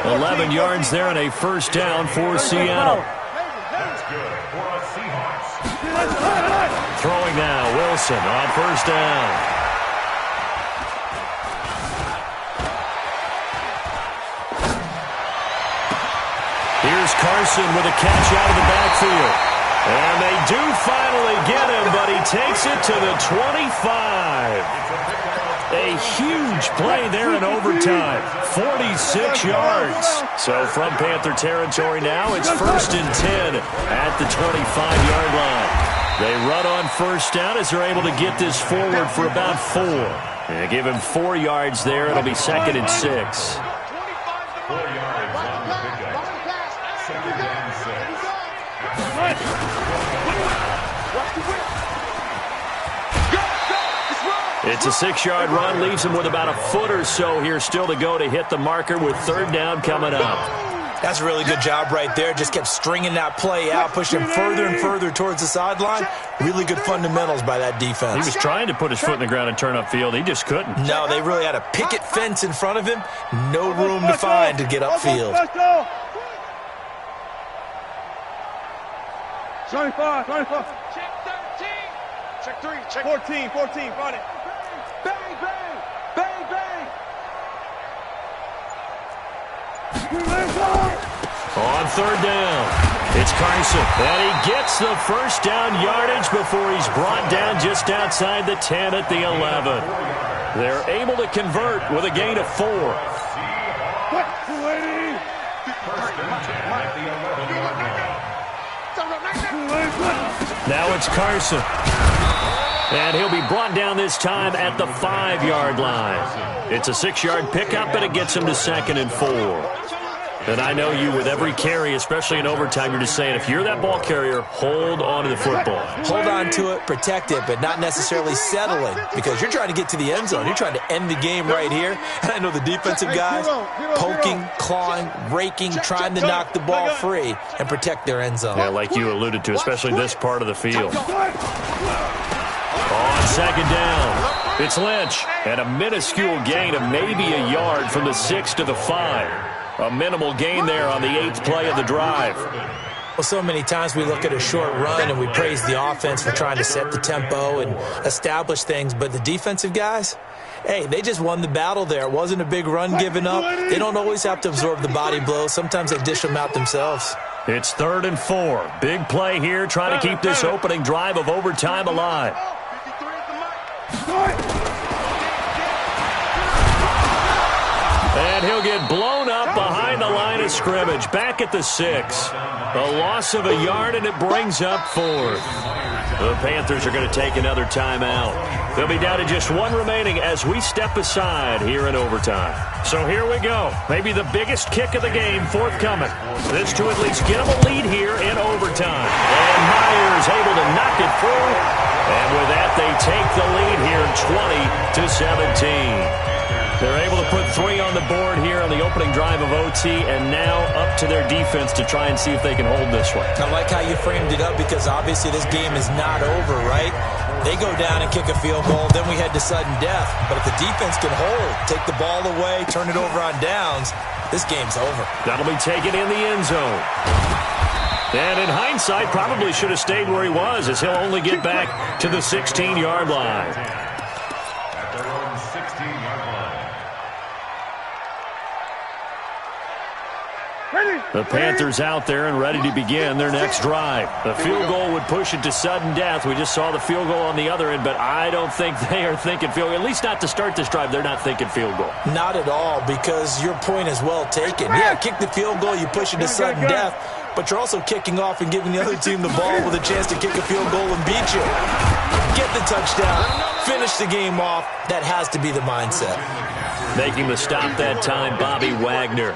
11 yards there and a first down for Seattle. That's good for a Seahawks. Throwing now, Wilson on first down. Here's Carson with a catch out of the backfield. And they do finally get him, but he takes it to the 25. A huge play there in overtime. 46 yards. So from Panther territory now, it's 1st and 10 at the 25-yard line. They run on first down as they're able to get this forward for about 4. And give him 4 yards there. It'll be 2nd and 6. 4 yards on the pickup. 2nd and 6. It's a 6-yard run, leaves him with about a foot or so here still to go to hit the marker with third down coming up. That's a really good job right there. Just kept stringing that play out, pushing him further and further towards the sideline. Really good fundamentals by that defense. He was trying to put his foot in the ground and turn upfield. He just couldn't. No, they really had a picket fence in front of him. No room to find to get upfield. 25. Check 13. Check 3. Check 14. Find it. Bang, bang. Bang, bang. On third down, it's Carson. And he gets the first down yardage before he's brought down just outside the 10 at the 11. They're able to convert with a gain of 4. Now it's Carson. And he'll be brought down this time at the 5-yard line. It's a 6-yard pickup, but it gets him to 2nd and 4. And I know you, with every carry, especially in overtime, you're just saying, if you're that ball carrier, hold on to the football. Hold on to it, protect it, but not necessarily settle it, because you're trying to get to the end zone. You're trying to end the game right here. And I know the defensive guys poking, clawing, raking, trying to knock the ball free and protect their end zone. Yeah, like you alluded to, especially this part of the field. On second down, it's Lynch. And a minuscule gain of maybe a yard from the 6 to the 5. A minimal gain there on the 8th play of the drive. Well, so many times we look at a short run and we praise the offense for trying to set the tempo and establish things, but the defensive guys, hey, they just won the battle there. It wasn't a big run given up. They don't always have to absorb the body blows. Sometimes they dish them out themselves. It's 3rd and 4. Big play here, trying to keep this opening drive of overtime alive. And he'll get blown up behind the line of scrimmage. Back at the 6. A loss of a yard, and it brings up 4th. The Panthers are going to take another timeout. They'll be down to just 1 remaining as we step aside here in overtime. So here we go. Maybe the biggest kick of the game forthcoming. This to at least get them a lead here in overtime. And Myers able to knock it through. And with that, they take the lead here 20-17. They're able to put 3 on the board here on the opening drive of OT, and now up to their defense to try and see if they can hold this one. I like how you framed it up, because obviously this game is not over, right? They go down and kick a field goal, then we head to sudden death. But if the defense can hold, take the ball away, turn it over on downs, this game's over. That'll be taken in the end zone. And in hindsight, probably should have stayed where he was, as he'll only get back to the 16-yard line. At their own 16-yard line. The Panthers out there and ready to begin their next drive. The field goal would push it to sudden death. We just saw the field goal on the other end, but I don't think they are thinking field goal. At least not to start this drive. They're not thinking field goal. Not at all, because your point is well taken. Yeah, kick the field goal, you push it to sudden death, but you're also kicking off and giving the other team the ball with a chance to kick a field goal and beat you. Get the touchdown, finish the game off. That has to be the mindset. Making the stop that time, Bobby Wagner.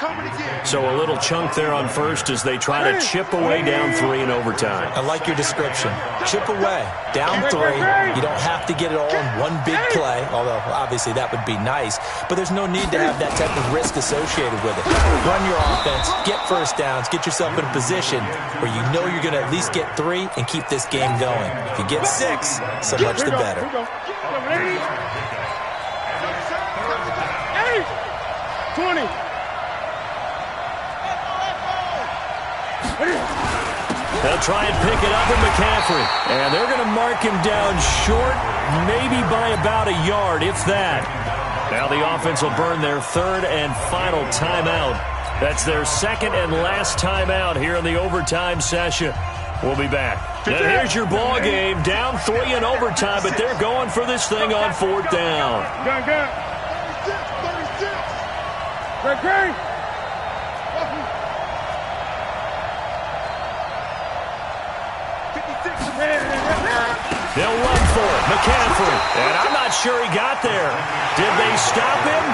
So a little chunk there on first as they try to chip away down 3 in overtime. I like your description. Chip away, down 3. You don't have to get it all in one big play, although obviously that would be nice. But there's no need to have that type of risk associated with it. Run your offense, get first downs, get yourself in a position where you know you're going to at least get 3 and keep this game going. If you get 6, so much the better. 20. They'll try and pick it up with McCaffrey. And they're going to mark him down short, maybe by about a yard, if that. Now the offense will burn their 3rd and final timeout. That's their 2nd and last timeout here in the overtime session. We'll be back. Now here's your ball game. Down 3 in overtime, but they're going for this thing on 4th down. Good. Great. They'll run for it. McCaffrey. And I'm not sure he got there. Did they stop him?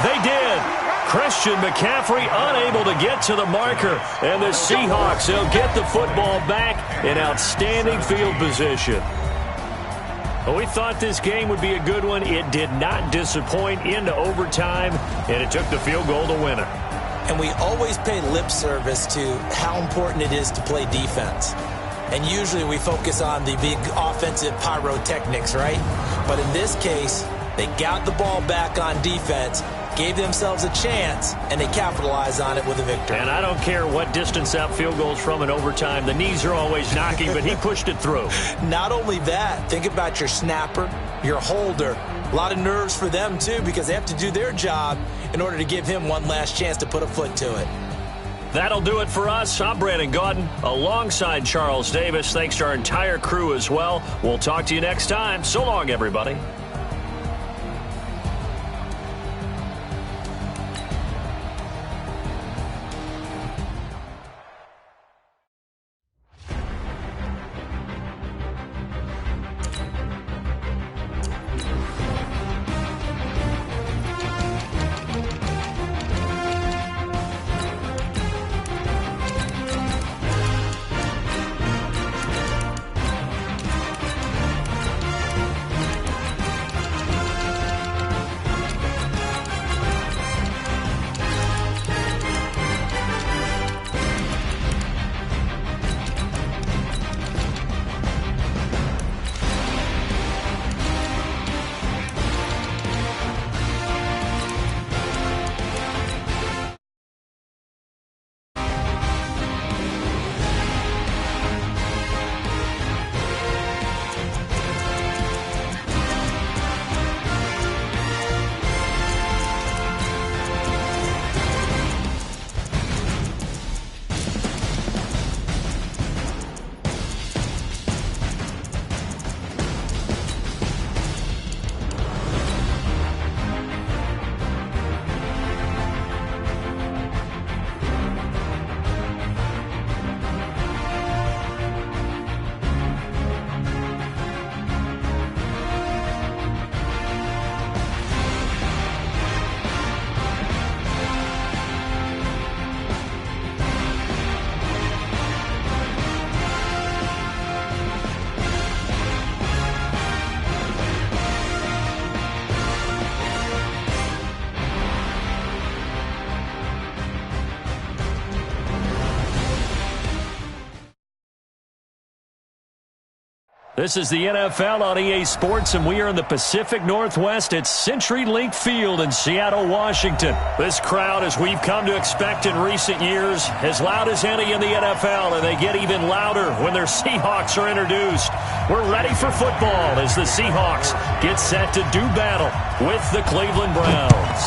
They did. Christian McCaffrey unable to get to the marker. And the Seahawks, they'll get the football back in outstanding field position. Well, we thought this game would be a good one. It did not disappoint into overtime, and it took the field goal to win it. And we always pay lip service to how important it is to play defense. And usually we focus on the big offensive pyrotechnics, right? But in this case, they got the ball back on defense, gave themselves a chance, and they capitalized on it with a victory. And I don't care what distance that field goal is from in overtime. The knees are always knocking, but he pushed it through. Not only that, think about your snapper, your holder. A lot of nerves for them, too, because they have to do their job in order to give him one last chance to put a foot to it. That'll do it for us. I'm Brandon Gaudin alongside Charles Davis. Thanks to our entire crew as well. We'll talk to you next time. So long, everybody. This is the NFL on EA Sports, and we are in the Pacific Northwest at CenturyLink Field in Seattle, Washington. This crowd, as we've come to expect in recent years, as loud as any in the NFL, and they get even louder when their Seahawks are introduced. We're ready for football as the Seahawks get set to do battle with the Cleveland Browns.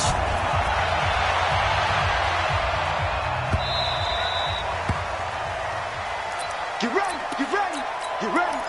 Get ready, get ready, get ready.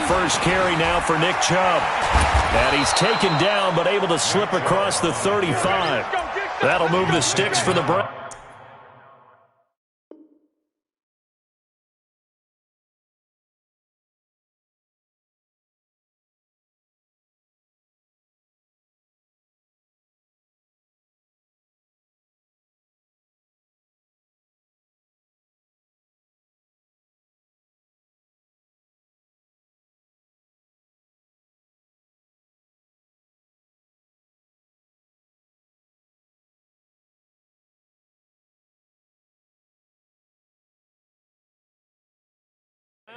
First carry now for Nick Chubb. And he's taken down but able to slip across the 35. That'll move the sticks for the Browns.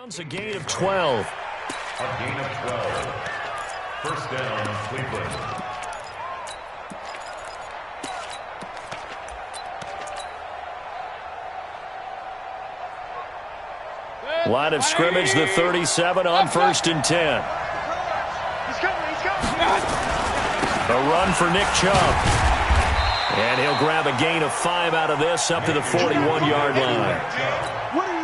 Browns a gain of 12. A gain of 12. First down, Cleveland. Line of scrimmage, the 37 on 1st and 10. He's coming. A run for Nick Chubb. And he'll grab a gain of 5 out of this up to the 41-yard line.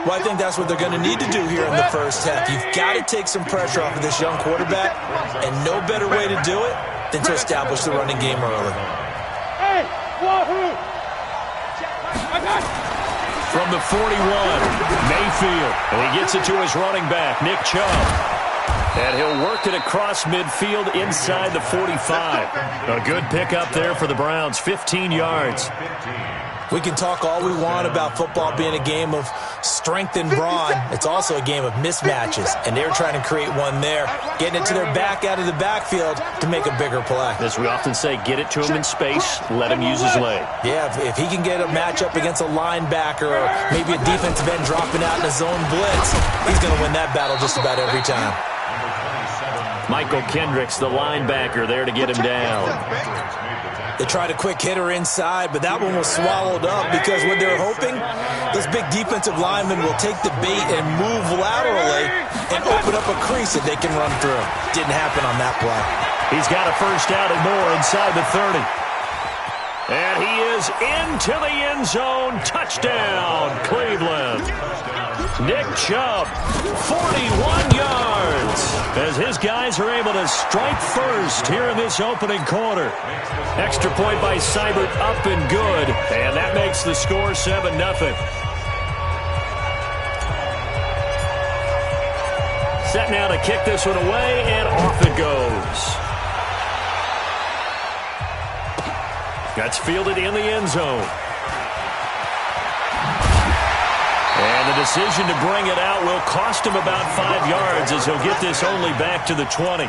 Well, I think that's what they're going to need to do here in the first half. You've got to take some pressure off of this young quarterback, and no better way to do it than to establish the running game early. Hey, wahoo! From the 41, Mayfield. And he gets it to his running back, Nick Chubb. And he'll work it across midfield inside the 45. A good pickup there for the Browns, 15 yards. We can talk all we want about football being a game of strength and brawn. It's also a game of mismatches, and they're trying to create one there, getting it to their back out of the backfield to make a bigger play. As we often say, get it to him in space, let him use his leg. Yeah, if he can get a matchup against a linebacker or maybe a defensive end dropping out in a zone blitz, he's going to win that battle just about every time. Michael Kendricks, the linebacker, there to get him down. They tried a quick hitter inside, but that one was swallowed up because what they're hoping, this big defensive lineman will take the bait and move laterally and open up a crease that they can run through. Didn't happen on that play. He's got a first down and more inside the 30. And he is into the end zone. Touchdown, Cleveland. Nick Chubb, 41 yards, as his guys are able to strike first here in this opening quarter. Extra point by Seibert, up and good, and that makes the score 7-0. Set now to kick this one away, and off it goes. That's fielded in the end zone. And the decision to bring it out will cost him about 5 yards as he'll get this only back to the 20.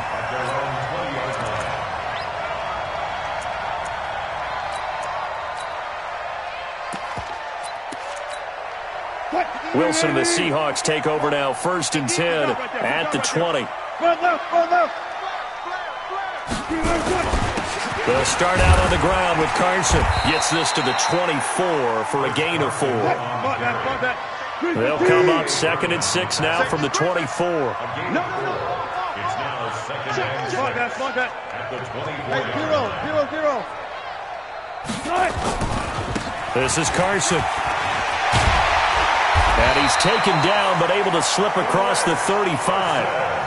Wilson and the Seahawks take over now, 1st and 10 at the 20. They'll start out on the ground with Carson. Gets this to the 24 for a gain of 4. They'll come up 2nd and 6 now from the 24. It's now 2nd and 6 at the 24. This is Carson. And he's taken down but able to slip across the 35.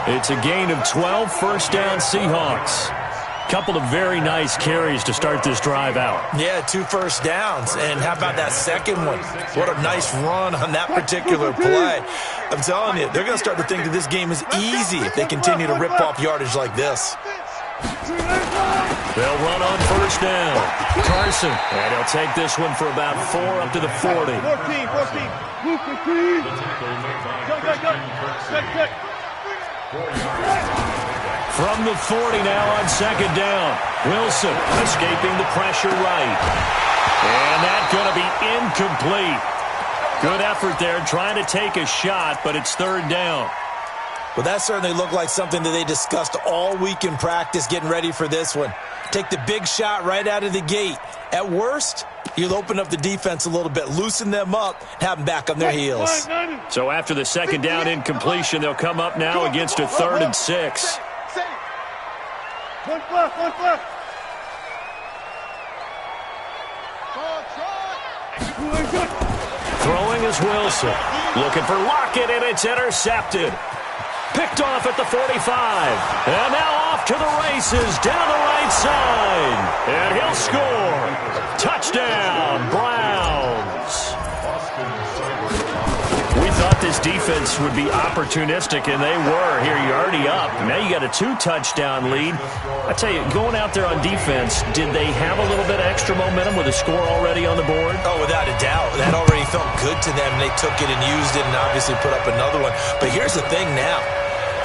It's a gain of 12, first down Seahawks. Couple of very nice carries to start this drive out. Yeah, 2 first downs. And how about that second one? What a nice run on that particular play. I'm telling you, they're going to start to think that this game is easy if they continue to rip off yardage like this. They'll run on first down. Carson, and he'll take this one for about 4 up to the 40. 14. From the 40 now on 2nd down. Wilson escaping the pressure right. And that's going to be incomplete. Good effort there trying to take a shot, but it's 3rd down. Well, that certainly looked like something that they discussed all week in practice getting ready for this one. Take the big shot right out of the gate. At worst, you'll open up the defense a little bit, loosen them up, have them back on their heels. So after the 2nd down incompletion, they'll come up now against a 3rd and 6. One left. Throwing is Wilson. Looking for Lockett, and it's intercepted. Picked off at the 45. And now off to the races down the right side. And he'll score. Touchdown, Browns. We thought this defense would be opportunistic, and they were. Here, you're already up. Now you got a 2-touchdown lead. I tell you, going out there on defense, did they have a little bit of extra momentum with a score already on the board? Oh, without a doubt. That already felt good to them. They took it and used it and obviously put up another one. But here's the thing now.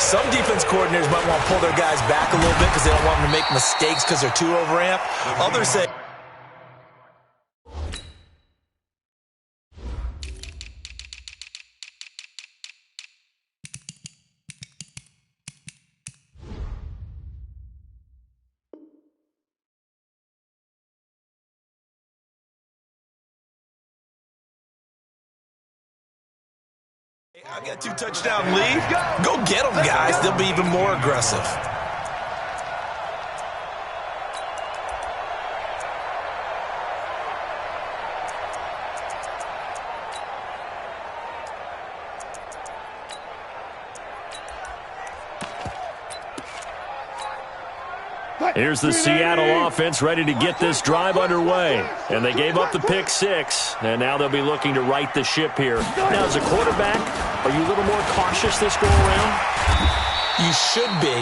Some defense coordinators might want to pull their guys back a little bit because they don't want them to make mistakes because they're too overamped. Others say, I got 2 touchdown lead. Go get them, guys. They'll be even more aggressive. Here's the Seattle offense ready to get this drive underway. And they gave up the pick 6, and now they'll be looking to right the ship here. Now, as a quarterback, are you a little more cautious this go-around? You should be,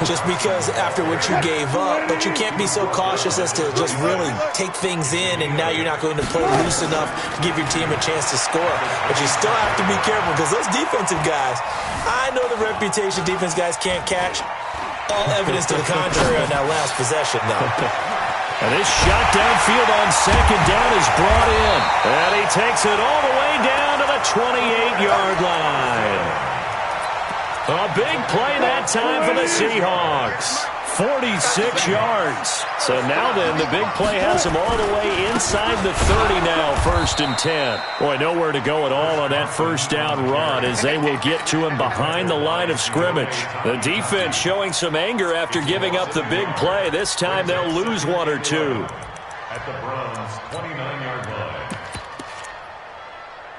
just because after what you gave up, but you can't be so cautious as to just really take things in, and now you're not going to play loose enough to give your team a chance to score. But you still have to be careful, because those defensive guys, I know the reputation defense guys can't catch. All evidence to the contrary on that last possession, though. And this shot downfield on second down is brought in. And he takes it all the way down to the 28-yard line. A big play that time for the Seahawks. 46 yards. So now then, the big play has him all the way inside the 30 now, 1st and 10. Boy, nowhere to go at all on that first down run as they will get to him behind the line of scrimmage. The defense showing some anger after giving up the big play. This time they'll lose 1 or 2. At the Browns' 29-yard line.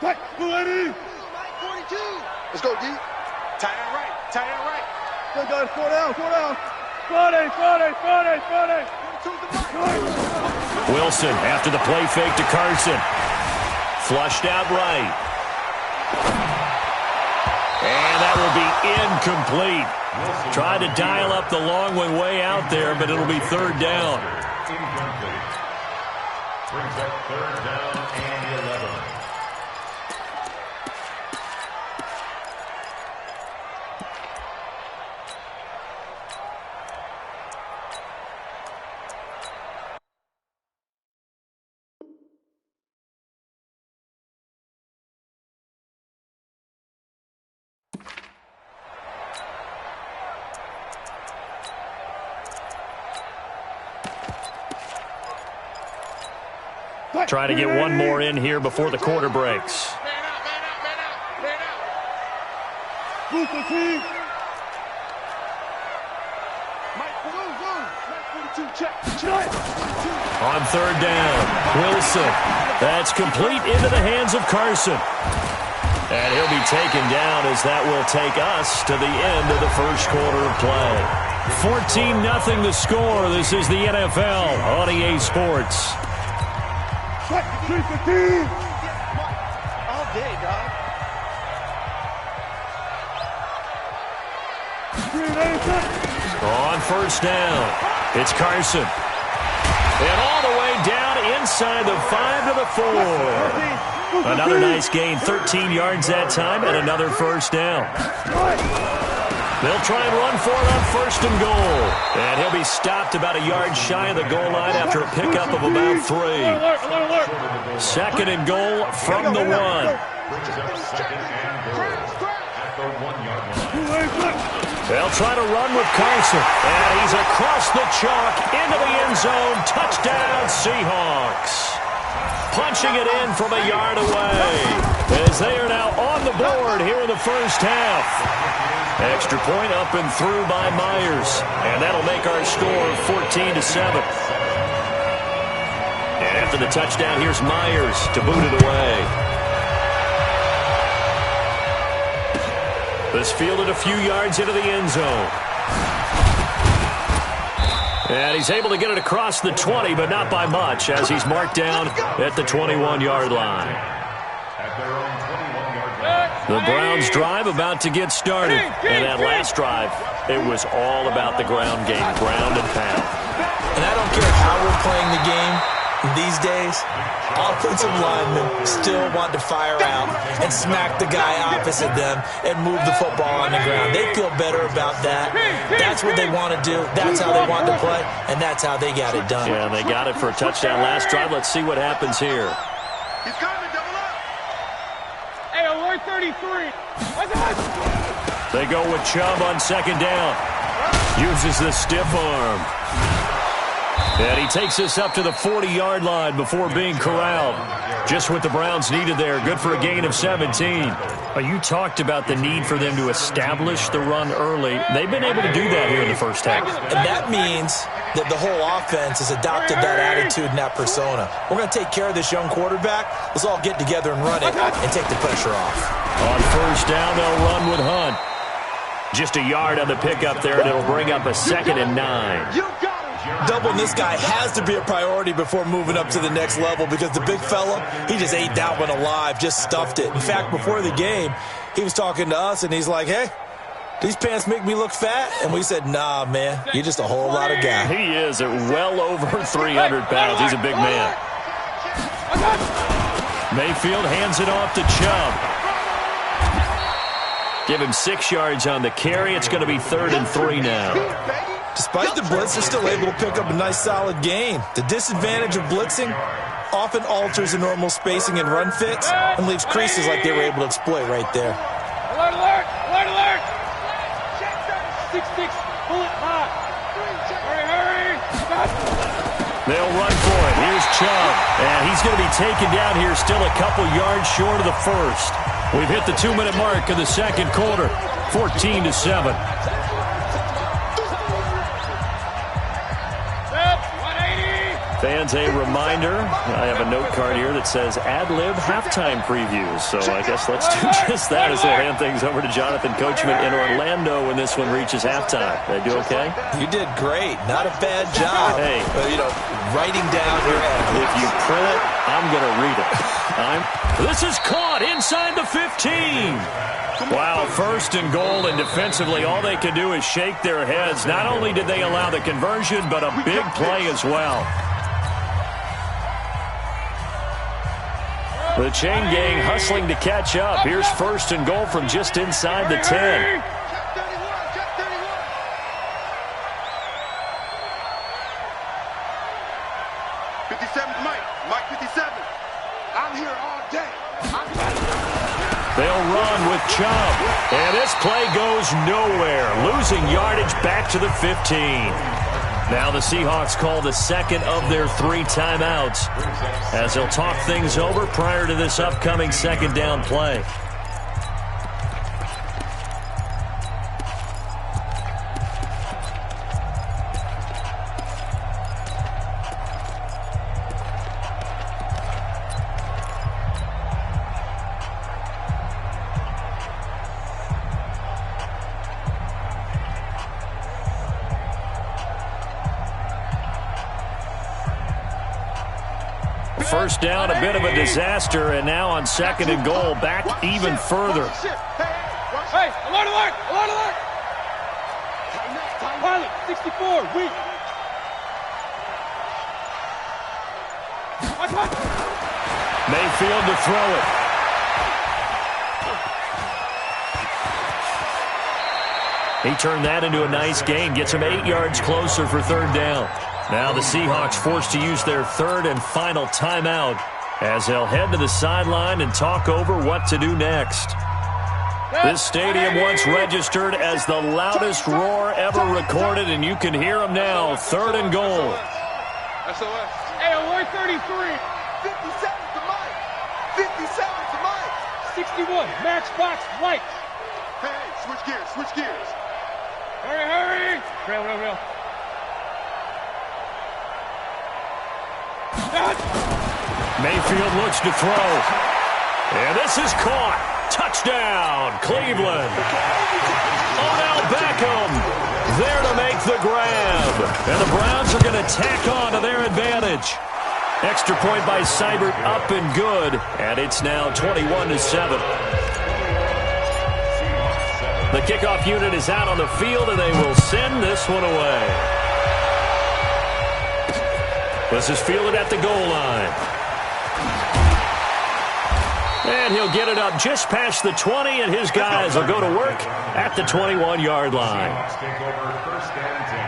Back, ready. 42. Let's go, D. Tight end right. Tight end right. Go, guys. 4 down. 4 down. Friday. Wilson after the play fake to Carson. Flushed out right. And that will be incomplete. Tried to dial up the long one way out there, but it'll be 3rd down. Incomplete. Brings up 3rd down and 11. Try to get one more in here before the quarter breaks. Man out. Move the team. Mike, Mike 42, check. On 3rd down, Wilson. That's complete into the hands of Carson. And he'll be taken down as that will take us to the end of the first quarter of play. 14-0 the score. This is the NFL on EA Sports. Check, 315. All day, dog. 386. On 1st down, it's Carson. And all the way down inside the 5 to the 4. Another nice gain, 13 yards that time, and another 1st down. They'll try and run for it on 1st and goal. And he'll be stopped about a yard shy of the goal line after a pickup of about 3. 2nd and goal from the 1. Brings up 2nd and goal at the 1-yard line. They'll try to run with Carson. And he's across the chalk into the end zone. Touchdown, Seahawks. Punching it in from a yard away as they are now on the board here in the first half. Extra point up and through by Myers. And that'll make our score 14-7. And after the touchdown, here's Myers to boot it away. This fielded a few yards into the end zone. And he's able to get it across the 20, but not by much, as he's marked down at the 21-yard line. The Browns drive about to get started. And that last drive, it was all about the ground game, ground and pound. And I don't care how we're playing the game these days, offensive linemen still want to fire out and smack the guy opposite them and move the football on the ground. They feel better about that. That's what they want to do. That's how they want to play, and that's how they got it done. Yeah, they got it for a touchdown last drive. Let's see what happens here. He's coming, double up. Hey, alert 33. They go with Chubb on 2nd down. Uses the stiff arm. And he takes us up to the 40-yard line before being corralled. Just what the Browns needed there. Good for a gain of 17. You talked about the need for them to establish the run early. They've been able to do that here in the first half. And that means that the whole offense has adopted that attitude and that persona. We're going to take care of this young quarterback. Let's all get together and run it and take the pressure off. On first down, they'll run with Hunt. Just a yard on the pickup there, and it'll bring up a 2nd and 9. Doubling this guy has to be a priority before moving up to the next level because the big fella, he just ate that one alive, just stuffed it. In fact, before the game, he was talking to us, and he's like, hey, these pants make me look fat? And we said, nah, man, you're just a whole lot of guy. He is at well over 300 pounds. He's a big man. Mayfield hands it off to Chubb. Give him 6 yards on the carry. It's going to be 3rd and 3 now. Despite the blitz, they're still able to pick up a nice, solid gain. The disadvantage of blitzing often alters the normal spacing and run fits and leaves creases like they were able to exploit right there. Alert, alert, alert, alert! 6-6, pull it hot. Hurry, hurry! They'll run for it. Here's Chubb. And he's going to be taken down here still a couple yards short of the first. We've hit the 2-minute mark of the second quarter. 14-7. Fans, a reminder, I have a note card here that says ad-lib halftime previews. So I guess let's do just that as we'll hand things over to Jonathan Coachman in Orlando when this one reaches halftime. Did I do okay? You did great. Not a bad job. Hey. Writing down your ad-libs. If you print it, I'm going to read it. This is caught inside the 15. Wow, 1st and goal, and defensively all they can do is shake their heads. Not only did they allow the conversion, but a big play as well. The chain gang hustling to catch up. Here's 1st and goal from just inside the 10. Mike 57. I'm here all day. They'll run with Chubb. And this play goes nowhere. Losing yardage back to the 15. Now the Seahawks call the 2nd of their 3 timeouts as they'll talk things over prior to this upcoming 2nd down play. First down, a bit of a disaster, and now on 2nd and goal, back even further. Hey, alert, alert, alert, alert! Pilot, 64, weak. Mayfield to throw it. He turned that into a nice gain, gets him 8 yards closer for 3rd down. Now the Seahawks forced to use their 3rd and final timeout as they'll head to the sideline and talk over what to do next. This stadium once registered as the loudest roar ever recorded, and you can hear them now. 3rd and goal. SOS. Hey, alert 33. 57 to Mike. 57 to Mike. 61, matchbox lights. Hey, switch gears, switch gears. Hurry, hurry. Rail. Mayfield looks to throw. And this is caught. Touchdown, Cleveland. Odell Beckham there to make the grab. And the Browns are going to tack on to their advantage. Extra point by Seibert, up and good. And it's now 21-7. The kickoff unit is out on the field, and they will send this one away. This is fielded at the goal line. And he'll get it up just past the 20, and his guys will go to work at the 21-yard line. Seahawks take over 1st and 10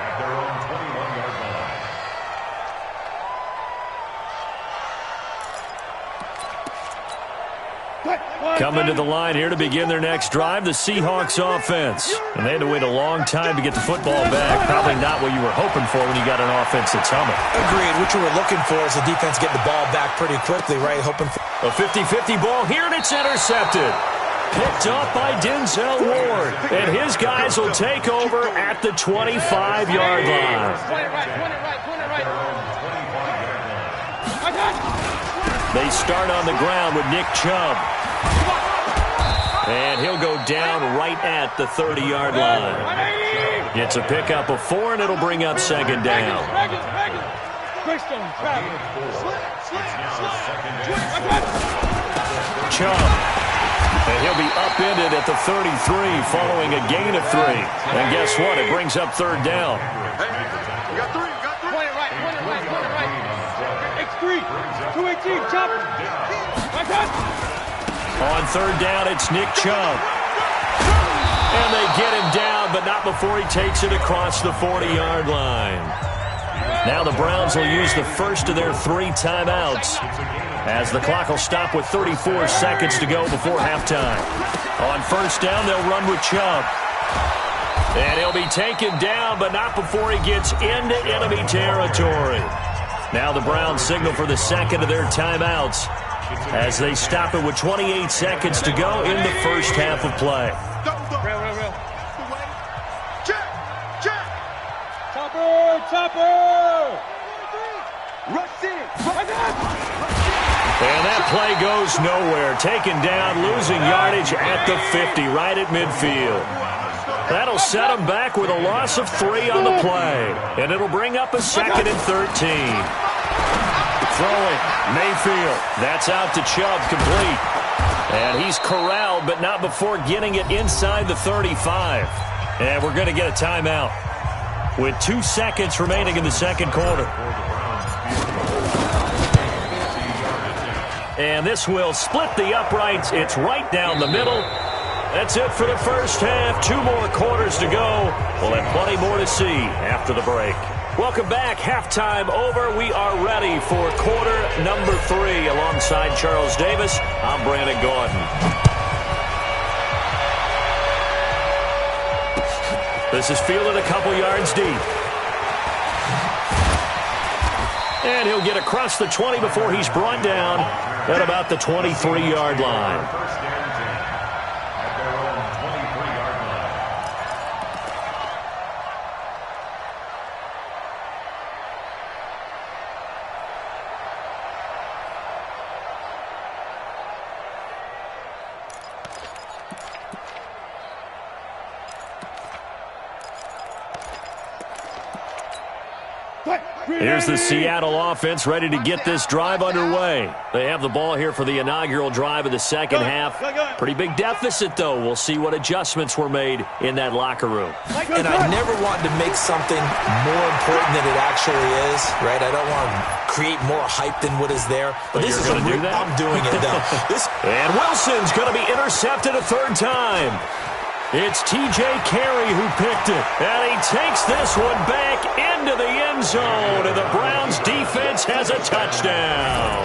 at their own 21-yard line. Coming to the line here to begin their next drive, the Seahawks offense. And they had to wait a long time to get the football back. Probably not what you were hoping for when you got an offense that's humming. Agreed. What you were looking for is the defense getting the ball back pretty quickly, right? Hoping for a 50-50 ball here, and it's intercepted. Picked up by Denzel Ward. And his guys will take over at the 25-yard line. They start on the ground with Nick Chubb. And he'll go down right at the 30-yard line. It's a pickup of 4, and it'll bring up second down. Chubb. And he'll be upended at the 33 following a gain of 3. And guess what? It brings up third down. You got 3. Point it right. X3. 218. Chop. On third down, it's Nick Chubb. And they get him down, but not before he takes it across the 40-yard line. Now the Browns will use the first of their 3 timeouts, as the clock will stop with 34 seconds to go before halftime. On first down, they'll run with Chubb. And he'll be taken down, but not before he gets into enemy territory. Now the Browns signal for the second of their timeouts, as they stop it with 28 seconds to go in the first half of play. Real. Check. Chopper. Rush in. And that play goes nowhere. Taken down, losing yardage at the 50, right at midfield. That'll set him back with a loss of 3 on the play. And it'll bring up a second and 13. Throwing, Mayfield. That's out to Chubb, complete. And he's corralled, but not before getting it inside the 35. And we're going to get a timeout with 2 seconds remaining in the second quarter. And this will split the uprights. It's right down the middle. That's it for the first half. 2 more quarters to go. We'll have plenty more to see after the break. Welcome back. Halftime over. We are ready for quarter number 3. Alongside Charles Davis, I'm Brandon Gordon. This is fielded a couple yards deep. And he'll get across the 20 before he's brought down at about the 23-yard line. Here's the Seattle offense ready to get this drive underway. They have the ball here for the inaugural drive of the second half. Pretty big deficit, though. We'll see what adjustments were made in that locker room. And I never want to make something more important than it actually is, right? I don't want to create more hype than what is there. But this is going to do that? I'm doing it, though. And Wilson's going to be intercepted a third time. It's T.J. Carey who picked it. And he takes this one back into the end zone. And the Browns defense has a touchdown.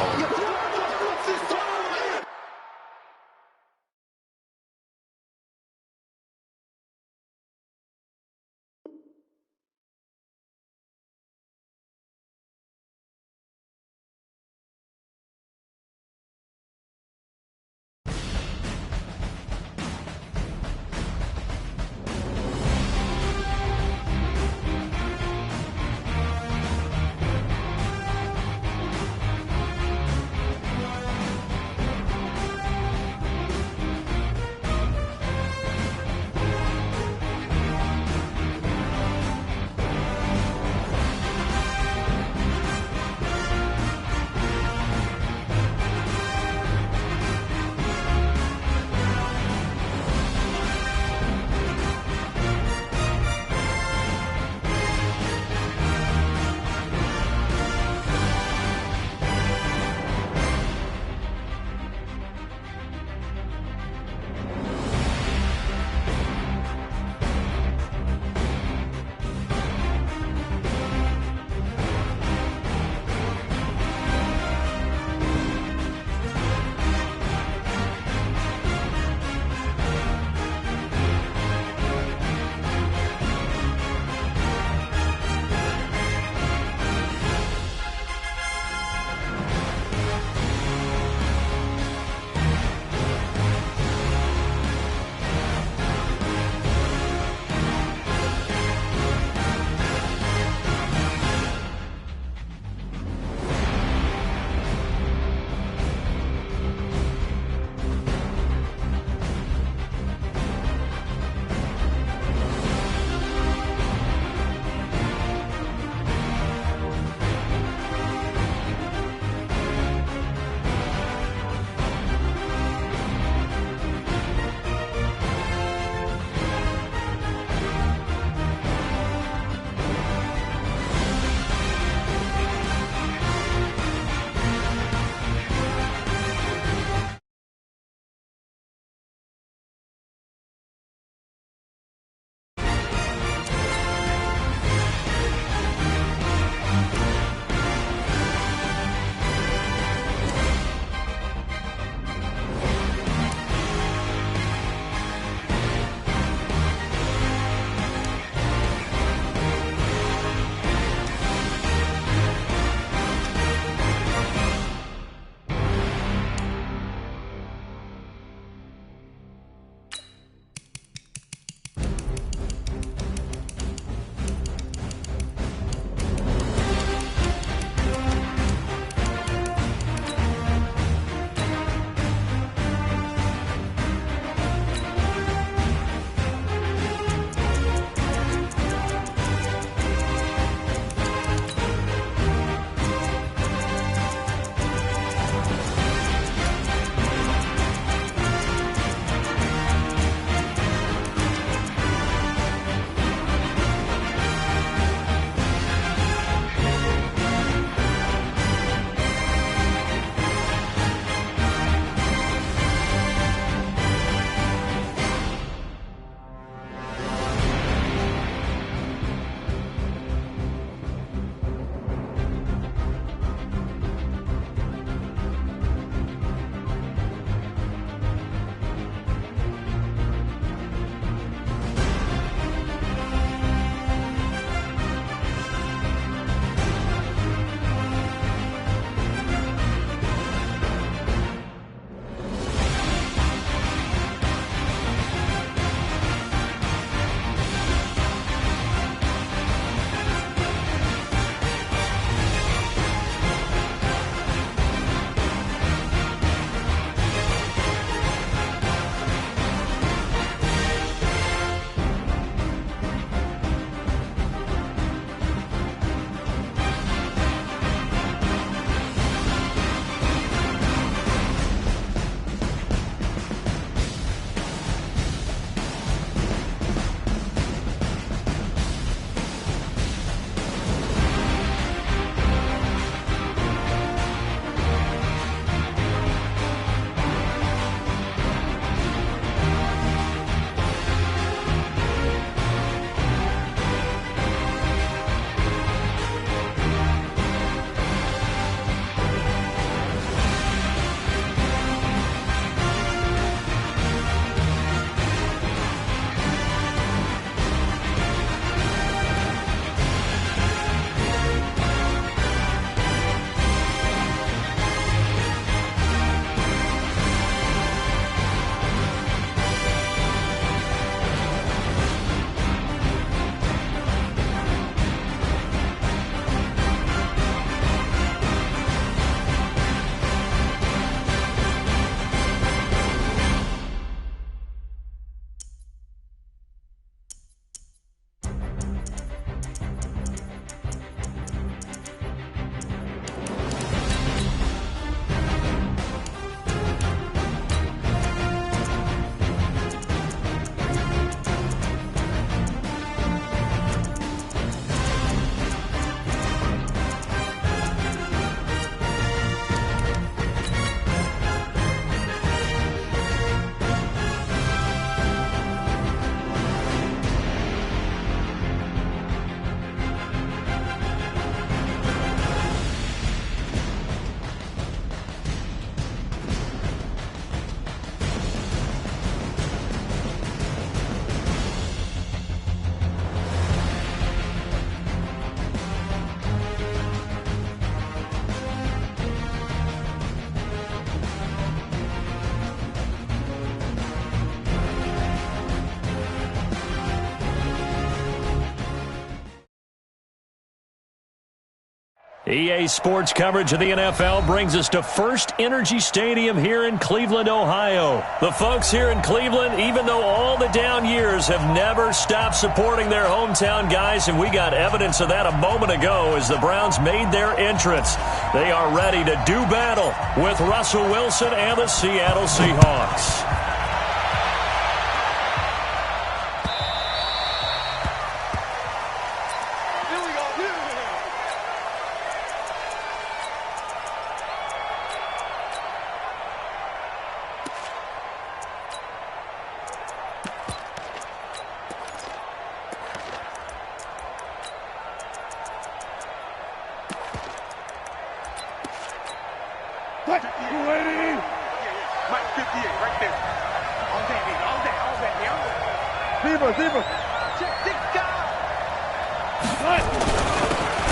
EA Sports coverage of the NFL brings us to First Energy Stadium here in Cleveland, Ohio. The folks here in Cleveland, even though all the down years, have never stopped supporting their hometown guys, and we got evidence of that a moment ago as the Browns made their entrance. They are ready to do battle with Russell Wilson and the Seattle Seahawks.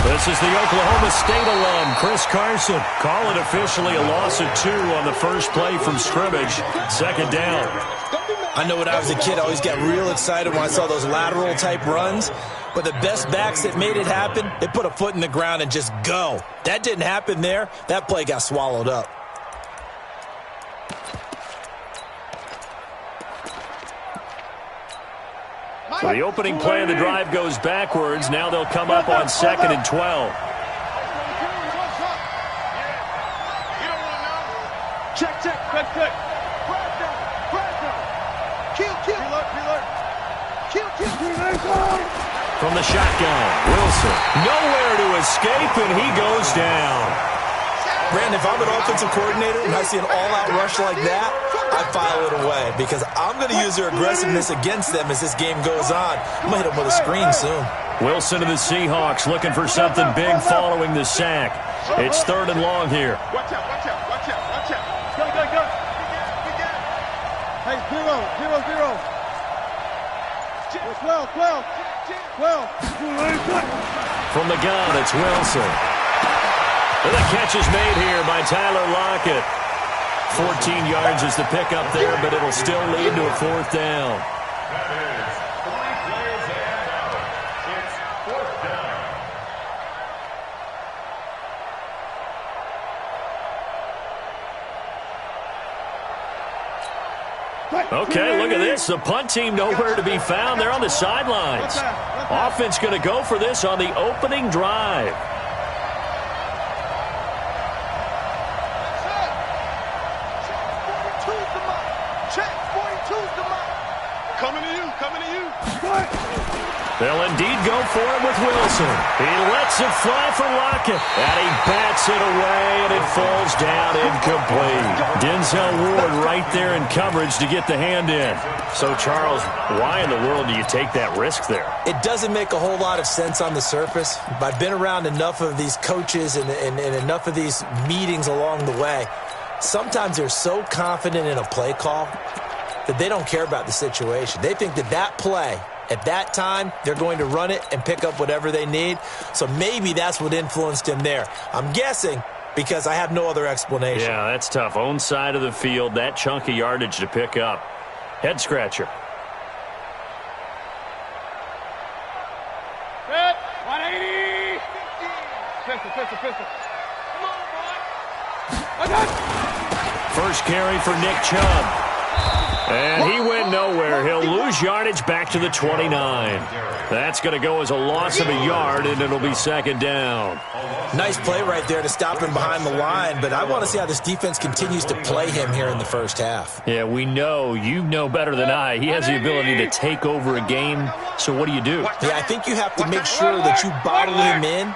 This is the Oklahoma State alum, Chris Carson. Call it officially a loss of 2 on the first play from scrimmage. Second down. I know when I was a kid, I always got real excited when I saw those lateral type runs. But the best backs that made it happen, they put a foot in the ground and just go. That didn't happen there. That play got swallowed up. So the opening play of the drive goes backwards. Now they'll come up on 2nd and 12. Check. From the shotgun, Wilson. Nowhere to escape, and he goes down. Brandon, if I'm an offensive coordinator and I see an all-out rush like that, I file it away because I'm going to use their aggressiveness against them as this game goes on. I'm going to hit them with a screen soon. Wilson and the Seahawks looking for something big following the sack. It's 3rd and long here. Watch out. Go. Hey, 0. 12. From the gun, it's Wilson. And the catch is made here by Tyler Lockett. 14 yards is the pickup there, but it'll still lead to a 4th down. That is 3 players and out. It's 4th down. Okay, look at this. The punt team nowhere to be found. They're on the sidelines. Offense going to go for this on the opening drive. Coming to you. They'll indeed go for it with Wilson. He lets it fly for Lockett. And he bats it away, and it falls down incomplete. Denzel Ward right there in coverage to get the hand in. So, Charles, why in the world do you take that risk there? It doesn't make a whole lot of sense on the surface. But I've been around enough of these coaches and enough of these meetings along the way. Sometimes they're so confident in a play call that they don't care about the situation. They think that play, at that time, they're going to run it and pick up whatever they need. So maybe that's what influenced him there. I'm guessing because I have no other explanation. Yeah, that's tough. Own side of the field, that chunk of yardage to pick up. Head scratcher. Set. 180. Pistol. Come on, boy. First carry for Nick Chubb. And he went nowhere. He'll lose yardage back to the 29. That's going to go as a loss of a yard, and it'll be 2nd down. Nice play right there to stop him behind the line, but I want to see how this defense continues to play him here in the first half. Yeah, we know. You know better than I. He has the ability to take over a game, so what do? Yeah, I think you have to make sure that you bottle him in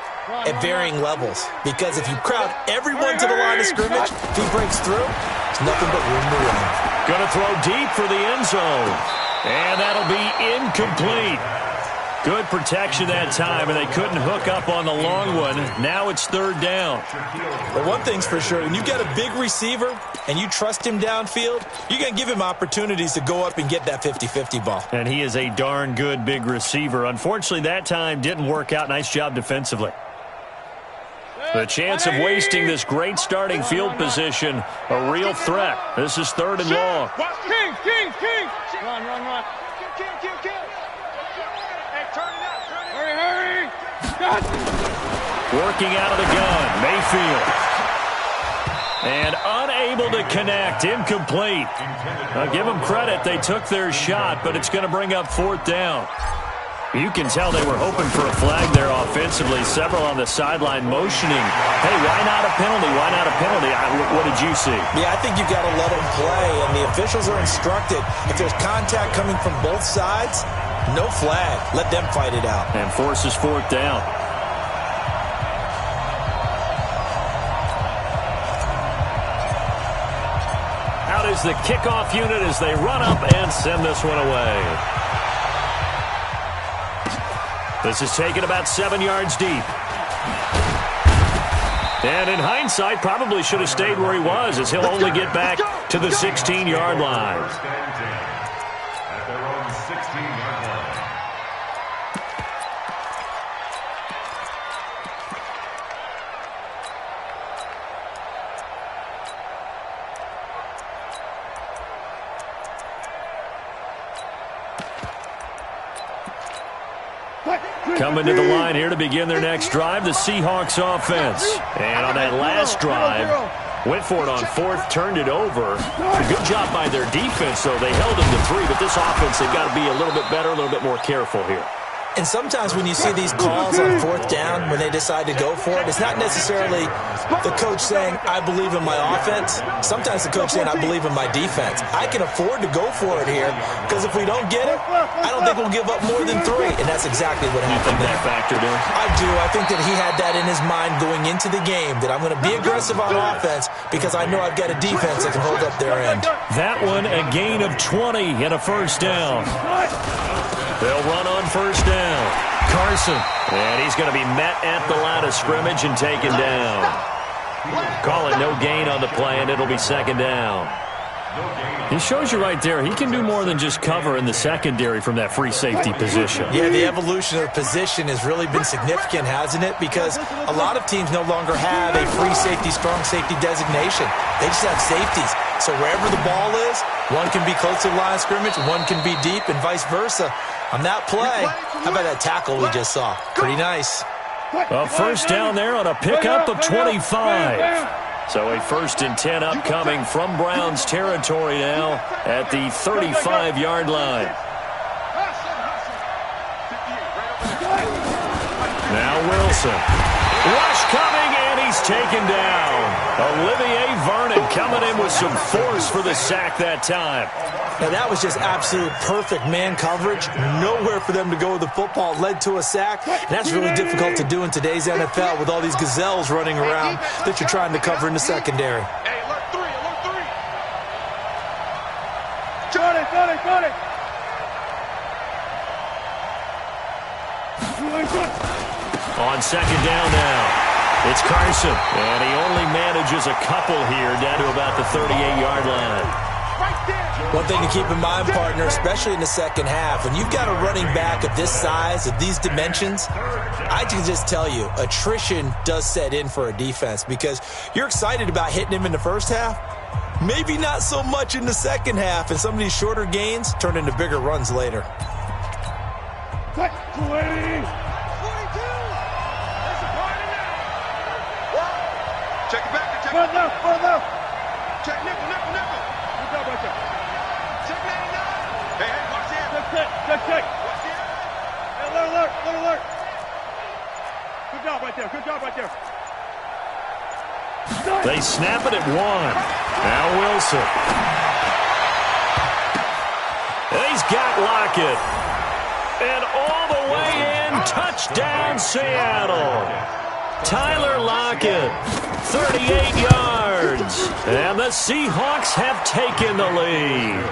at varying levels, because if you crowd everyone to the line of scrimmage, if he breaks through, there's nothing but room to run. Going to throw deep for the end zone. And that'll be incomplete. Good protection that time, and they couldn't hook up on the long one. Now it's 3rd down. Well, one thing's for sure. When you get a big receiver and you trust him downfield, you're going to give him opportunities to go up and get that 50-50 ball. And he is a darn good big receiver. Unfortunately, that time didn't work out. Nice job defensively. The chance of wasting this great starting field position, a real threat. This is 3rd and long. King. Run. Kill. Hey, turn it up. Hurry. Working out of the gun, Mayfield. And unable to connect, incomplete. I'll give them credit, they took their shot, but it's going to bring up 4th down. You can tell they were hoping for a flag there offensively. Several on the sideline motioning. Hey, why not a penalty? Why not a penalty? What did you see? Yeah, I think you've got to let them play, and the officials are instructed. If there's contact coming from both sides, no flag. Let them fight it out. And forces 4th down. Out is the kickoff unit as they run up and send this one away. This is taken about 7 yards deep. And in hindsight, probably should have stayed where he was, as he'll only get back to the 16-yard line. At their own 16-yard line. Coming to the line here to begin their next drive, the Seahawks offense. And on that last drive, went for it on 4th, turned it over. A good job by their defense, though. They held them to 3, but this offense, they've got to be a little bit better, a little bit more careful here. And sometimes when you see these calls on 4th down, when they decide to go for it, it's not necessarily the coach saying, I believe in my offense. Sometimes the coach saying, I believe in my defense. I can afford to go for it here, because if we don't get it, I don't think we'll give up more than 3. And that's exactly what happened there. That factored in? I do. I think that he had that in his mind going into the game, that I'm going to be aggressive on offense because I know I've got a defense that can hold up their end. That one, a gain of 20 and a 1st down. They'll run on 1st down. Carson. And he's going to be met at the line of scrimmage and taken down. Call it no gain on the play, and it'll be 2nd down. He shows you right there, he can do more than just cover in the secondary from that free safety position. Yeah, the evolution of the position has really been significant, hasn't it? Because a lot of teams no longer have a free safety, strong safety designation. They just have safeties. So wherever the ball is, one can be close to the line of scrimmage, one can be deep, and vice versa. On that play, how about that tackle we just saw? Pretty nice. A 1st down there on a pickup of 25. So a 1st and 10 upcoming from Browns territory now at the 35-yard line. Now Wilson. Rush coming, and he's taken down. Olivier Vernon coming in with some force for the sack that time. Now that was just absolute perfect man coverage. Nowhere for them to go with the football. Led to a sack. And that's really difficult to do in today's NFL with all these gazelles running around that you're trying to cover in the secondary. Hey, alert 3, alert 3. Got it. On 2nd down now. It's Carson. And he only manages a couple here down to about the 38-yard line. One thing to keep in mind, partner, especially in the second half, when you've got a running back of this size, of these dimensions, I can just tell you, attrition does set in for a defense because you're excited about hitting him in the first half, maybe not so much in the second half, and some of these shorter gains turn into bigger runs later. 20. Check it back. Check left. Check nickel. Good job right there. Check 99. Hey, watch the check. Watch the end. Hey, alert. Good job right there. They snap it at 1. Now Wilson. And he's got Lockett. And all the way in, touchdown Seattle. Tyler Lockett, 38 yards. And the Seahawks have taken the lead.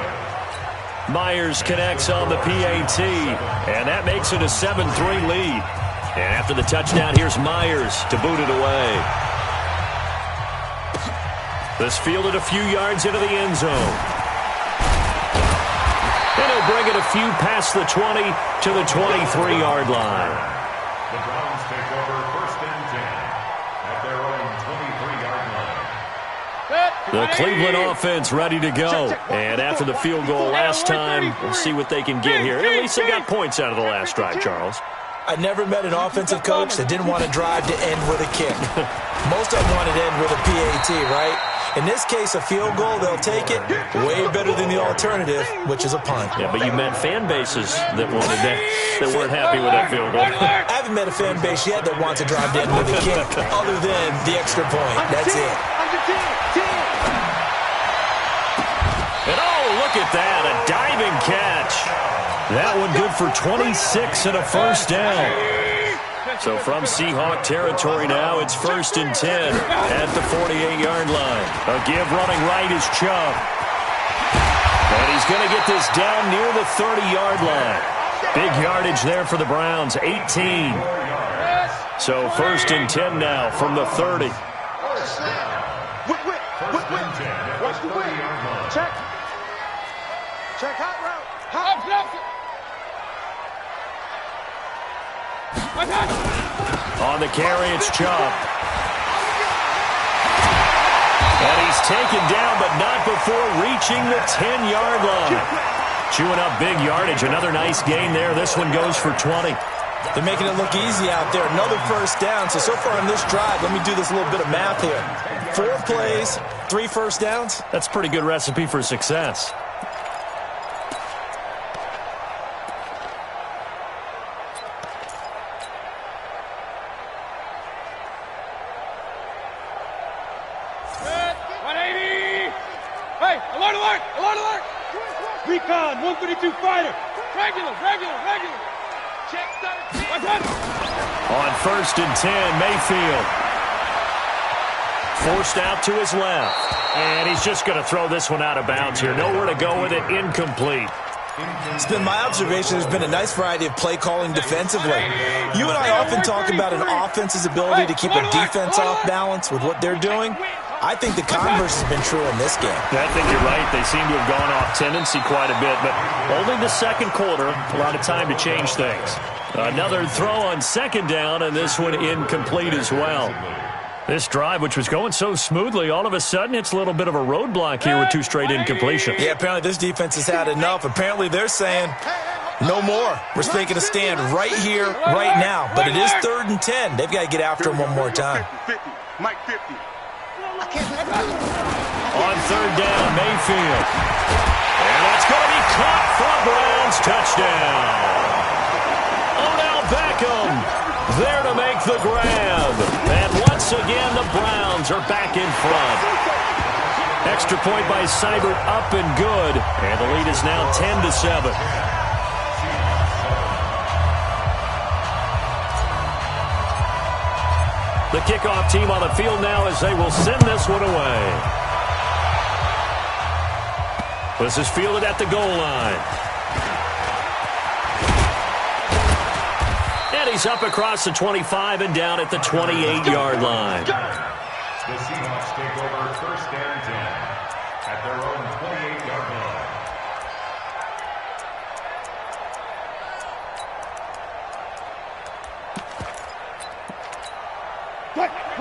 Myers connects on the PAT, and that makes it a 7-3 lead. And after the touchdown, here's Myers to boot it away. This fielded a few yards into the end zone. And he'll bring it a few past the 20 to the 23-yard line. The Browns take over 1st and 10 at their own 23-yard line. The Cleveland offense ready to go. And after the field goal last time, we'll see what they can get here. At least they got points out of the last drive, Charles. I never met an offensive coach that didn't want to drive to end with a kick. Most of them wanted to end with a PAT, right? In this case, a field goal, they'll take it. Way better than the alternative, which is a punt. Yeah, but you met fan bases that wanted that weren't happy with that field goal. I haven't met a fan base yet that wants to drive to end with a kick, other than the extra point. That's it. And oh, look at that, a diving catch. That one good for 26 and a first down. So from Seahawk territory now, it's 1st and 10 at the 48-yard line. A give running right is Chubb. And he's going to get this down near the 30-yard line. Big yardage there for the Browns, 18. So 1st and 10 now from the 30. Watch the win. Check. Check hot route. Hot route. On the carry, it's Chubb. And he's taken down, but not before reaching the 10-yard line. Chewing up big yardage. Another nice gain there. This one goes for 20. They're making it look easy out there. Another first down. So far on this drive, let me do this little bit of math here. 4 plays, 3 first downs. That's a pretty good recipe for success. Recon, 132 fighter. Regular. Check 13. On 1st and 10, Mayfield. Forced out to his left. And he's just going to throw this one out of bounds here. Nowhere to go with it. Incomplete. It's been my observation there's been a nice variety of play calling defensively. You and I often talk about an offense's ability to keep a defense off balance with what they're doing. I think the converse has been true in this game. I think you're right. They seem to have gone off tendency quite a bit, but only the second quarter, a lot of time to change things. Another throw on 2nd down, and this one incomplete as well. This drive, which was going so smoothly, all of a sudden it's a little bit of a roadblock here with 2 straight incompletions. Yeah, apparently this defense has had enough. Apparently they're saying, no more. We're taking a stand right here, right now. But it is 3rd and 10. They've got to get after him one more time. 50. Mike 50. On 3rd down, Mayfield. And that's going to be caught for a Browns touchdown. Odell Beckham there to make the grab. And once again, the Browns are back in front. Extra point by Seibert up and good. And the lead is now 10-7. The kickoff team on the field now as they will send this one away. This is fielded at the goal line. And he's up across the 25 and down at the 28-yard line. The Seahawks take over 1st and 10 at their own 28-yard line.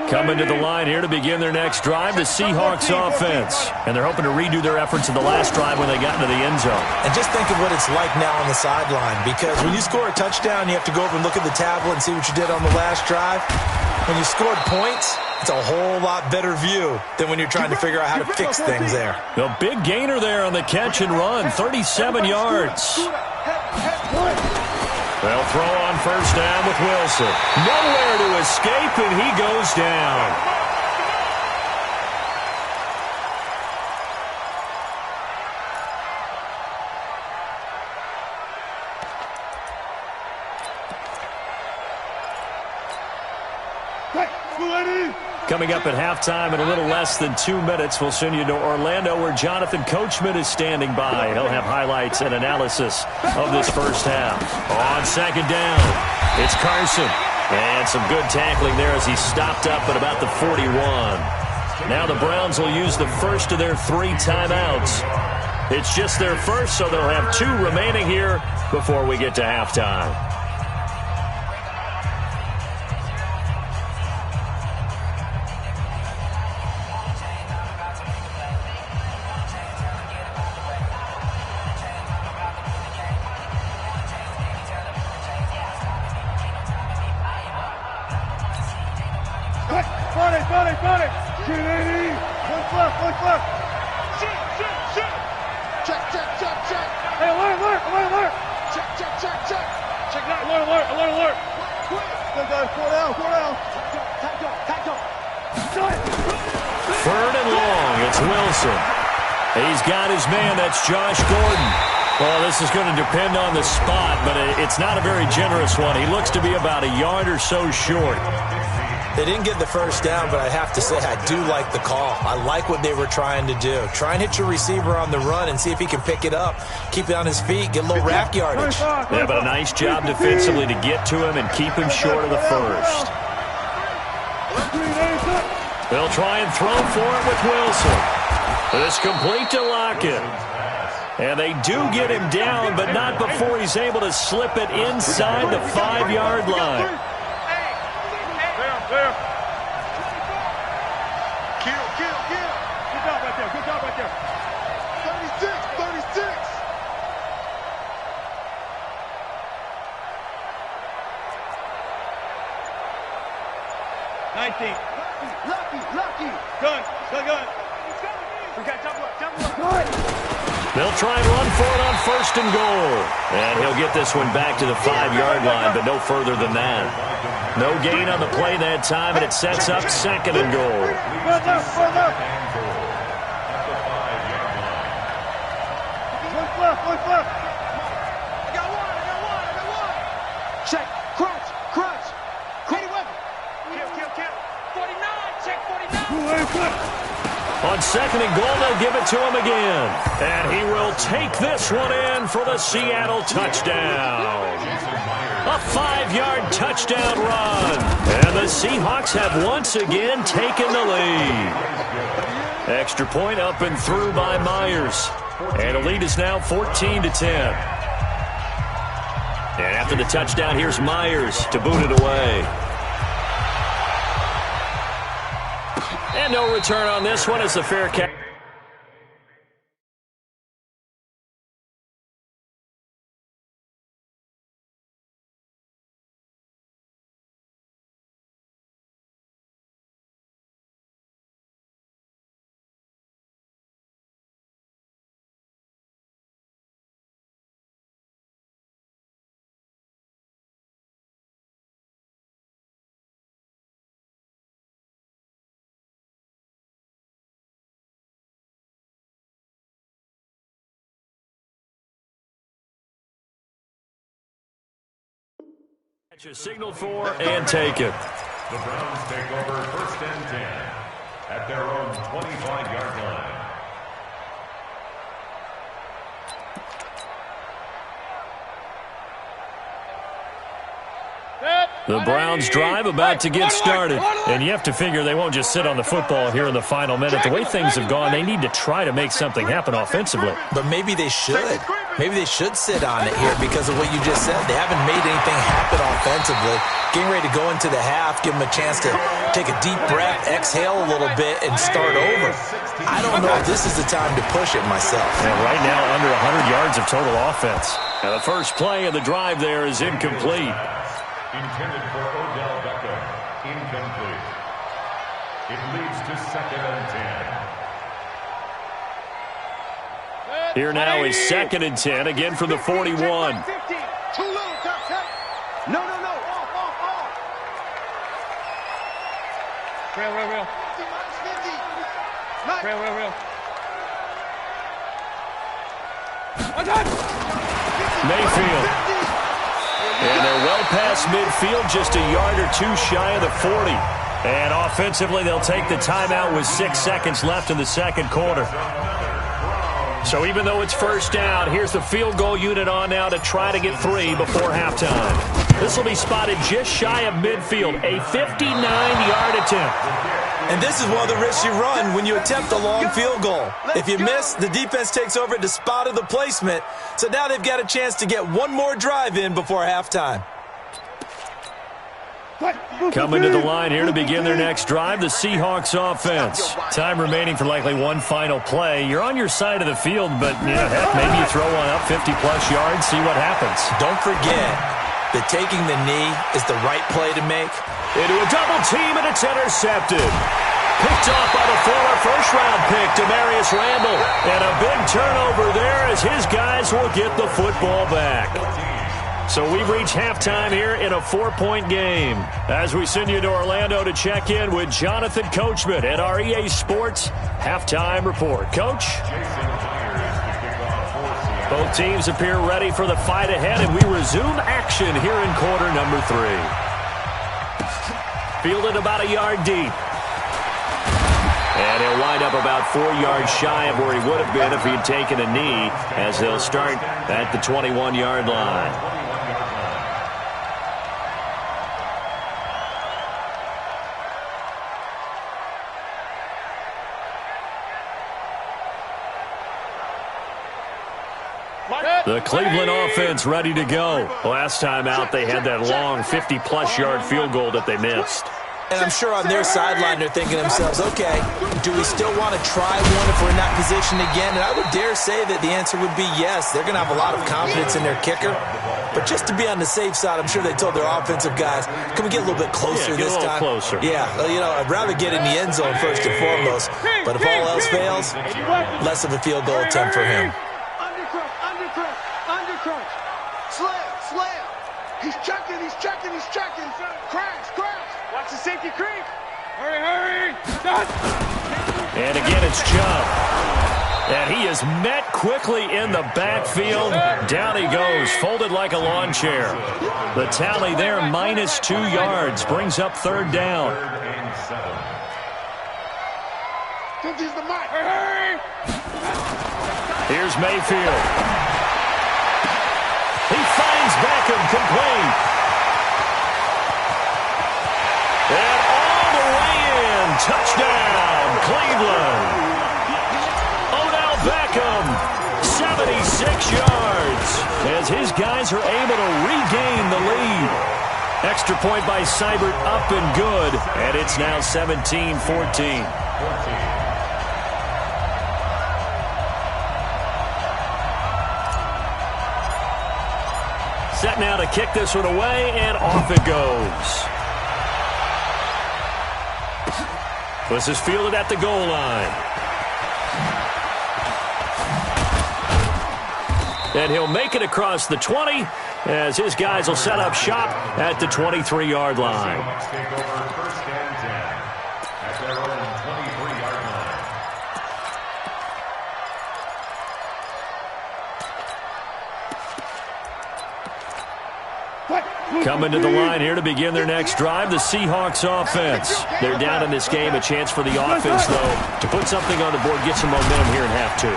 Coming to the line here to begin their next drive, the Seahawks offense. And they're hoping to redo their efforts in the last drive when they got into the end zone. And just think of what it's like now on the sideline, because when you score a touchdown, you have to go over and look at the tablet and see what you did on the last drive. When you scored points, it's a whole lot better view than when you're trying to figure out how to fix things there. A big gainer there on the catch and run, 37 yards. They'll throw on 1st down with Wilson. Nowhere to escape, and he goes down. Coming up at halftime in a little less than 2 minutes, we'll send you to Orlando where Jonathan Coachman is standing by. He'll have highlights and analysis of this first half. On 2nd down, it's Carson. And some good tackling there as he stopped up at about the 41. Now the Browns will use the first of their 3 timeouts. It's just their first, so they'll have 2 remaining here before we get to halftime. got it. Shoot, 80. One left. Shoot. Check. Hey, alert. Check that, alert. Go, guys, 4 down. Tack on. Third and long, it's Wilson. He's got his man, that's Josh Gordon. Well, this is going to depend on the spot, but it's not a very generous one. He looks to be about a yard or so short. They didn't get the first down, but I have to say I do like the call. I like what they were trying to do. Try and hit your receiver on the run and see if he can pick it up, keep it on his feet, get a little rack yardage. Yeah, but a nice job defensively to get to him and keep him short of the first. They'll try and throw for it with Wilson. It's complete to Lockett. And they do get him down, but not before he's able to slip it inside the 5-yard line. There. Kill. Good job right there. 36. 19. Lucky. Gun. We got jump up. They'll try and run for it on first and goal. And he'll get this one back to the 5-yard line, but no further than that. No gain on the play that time, and it sets up second and goal. One left. I got one. Check. Crunch. Ready weapon. Kill. 49. Check 49. On second and goal, they'll give it to him again. And he will take this one in for the Seattle touchdown. A 5-yard touchdown run. And the Seahawks have once again taken the lead. Extra point up and through by Myers. And the lead is now 14-10. And after the touchdown, here's Myers to boot it away. And no return on this one as the fair catch. Signal for and take it. The Browns take over first and 10 at their own 25-yard line. The Browns drive about to get started. And you have to figure they won't just sit on the football here in the final minute. The way things have gone, they need to try to make something happen offensively. But maybe they should. Maybe they should sit on it here because of what you just said. They haven't made anything happen offensively. Getting ready to go into the half, give them a chance to take a deep breath, exhale a little bit, and start over. I don't know if this is the time to push it myself. And right now, under 100 yards of total offense. Now, the first play of the drive there is incomplete. Intended for Odell Beckham. Incomplete. It leads to second and 10. Here now is second and 10, again from the 41. Too little, top. No. Off. Real. Real. Mayfield. And they're well past midfield, just a yard or two shy of the 40. And offensively, they'll take the timeout with 6 seconds left in the second quarter. So even though it's first down, here's the field goal unit on now to try to get 3 before halftime. This will be spotted just shy of midfield, a 59-yard attempt. And this is one of the risks you run when you attempt a long field goal. If you miss, the defense takes over at the spot of the placement. So now they've got a chance to get one more drive in before halftime. Coming to the line here to begin their next drive, the Seahawks offense. Time remaining for likely one final play. You're on your side of the field, but heck, maybe you throw one up 50-plus yards, see what happens. Don't forget that taking the knee is the right play to make. Into a double team, and it's intercepted. Picked off by the former first-round pick, Demarius Randall. And a big turnover there as his guys will get the football back. So we've reached halftime here in a 4-point game. As we send you to Orlando to check in with Jonathan Coachman at our EA Sports Halftime Report. Coach? Both teams appear ready for the fight ahead, and we resume action here in quarter number 3. Fielded about a yard deep. And he'll wind up about 4 yards shy of where he would have been if he had taken a knee, as they'll start at the 21-yard line. The Cleveland offense ready to go. Last time out, they had that long 50-plus yard field goal that they missed. And I'm sure on their sideline they're thinking to themselves, okay, do we still want to try one if we're in that position again? And I would dare say that the answer would be yes. They're going to have a lot of confidence in their kicker. But just to be on the safe side, I'm sure they told their offensive guys, can we get a little bit closer this time? Closer. Yeah, well, you know, I'd rather get in the end zone first and foremost. But if all else fails, less of a field goal attempt for him. Undercrunch. Slam. He's checking. Crash. Watch the safety creep. Hurry. And again, it's Chubb. And he is met quickly in the backfield. Down he goes, folded like a lawn chair. The tally there, -2 yards, brings up third down. Here's Mayfield. He finds Beckham complete. And all the way in. Touchdown, Cleveland. Odell Beckham, 76 yards. As his guys are able to regain the lead. Extra point by Seibert up and good. And it's now 17-14. Set now to kick this one away, and off it goes. This is fielded at the goal line. And he'll make it across the 20 as his guys will set up shop at the 23-yard line. Coming to the line here to begin their next drive, the Seahawks offense. They're down in this game. A chance for the offense, though, to put something on the board, get some momentum here in half 2.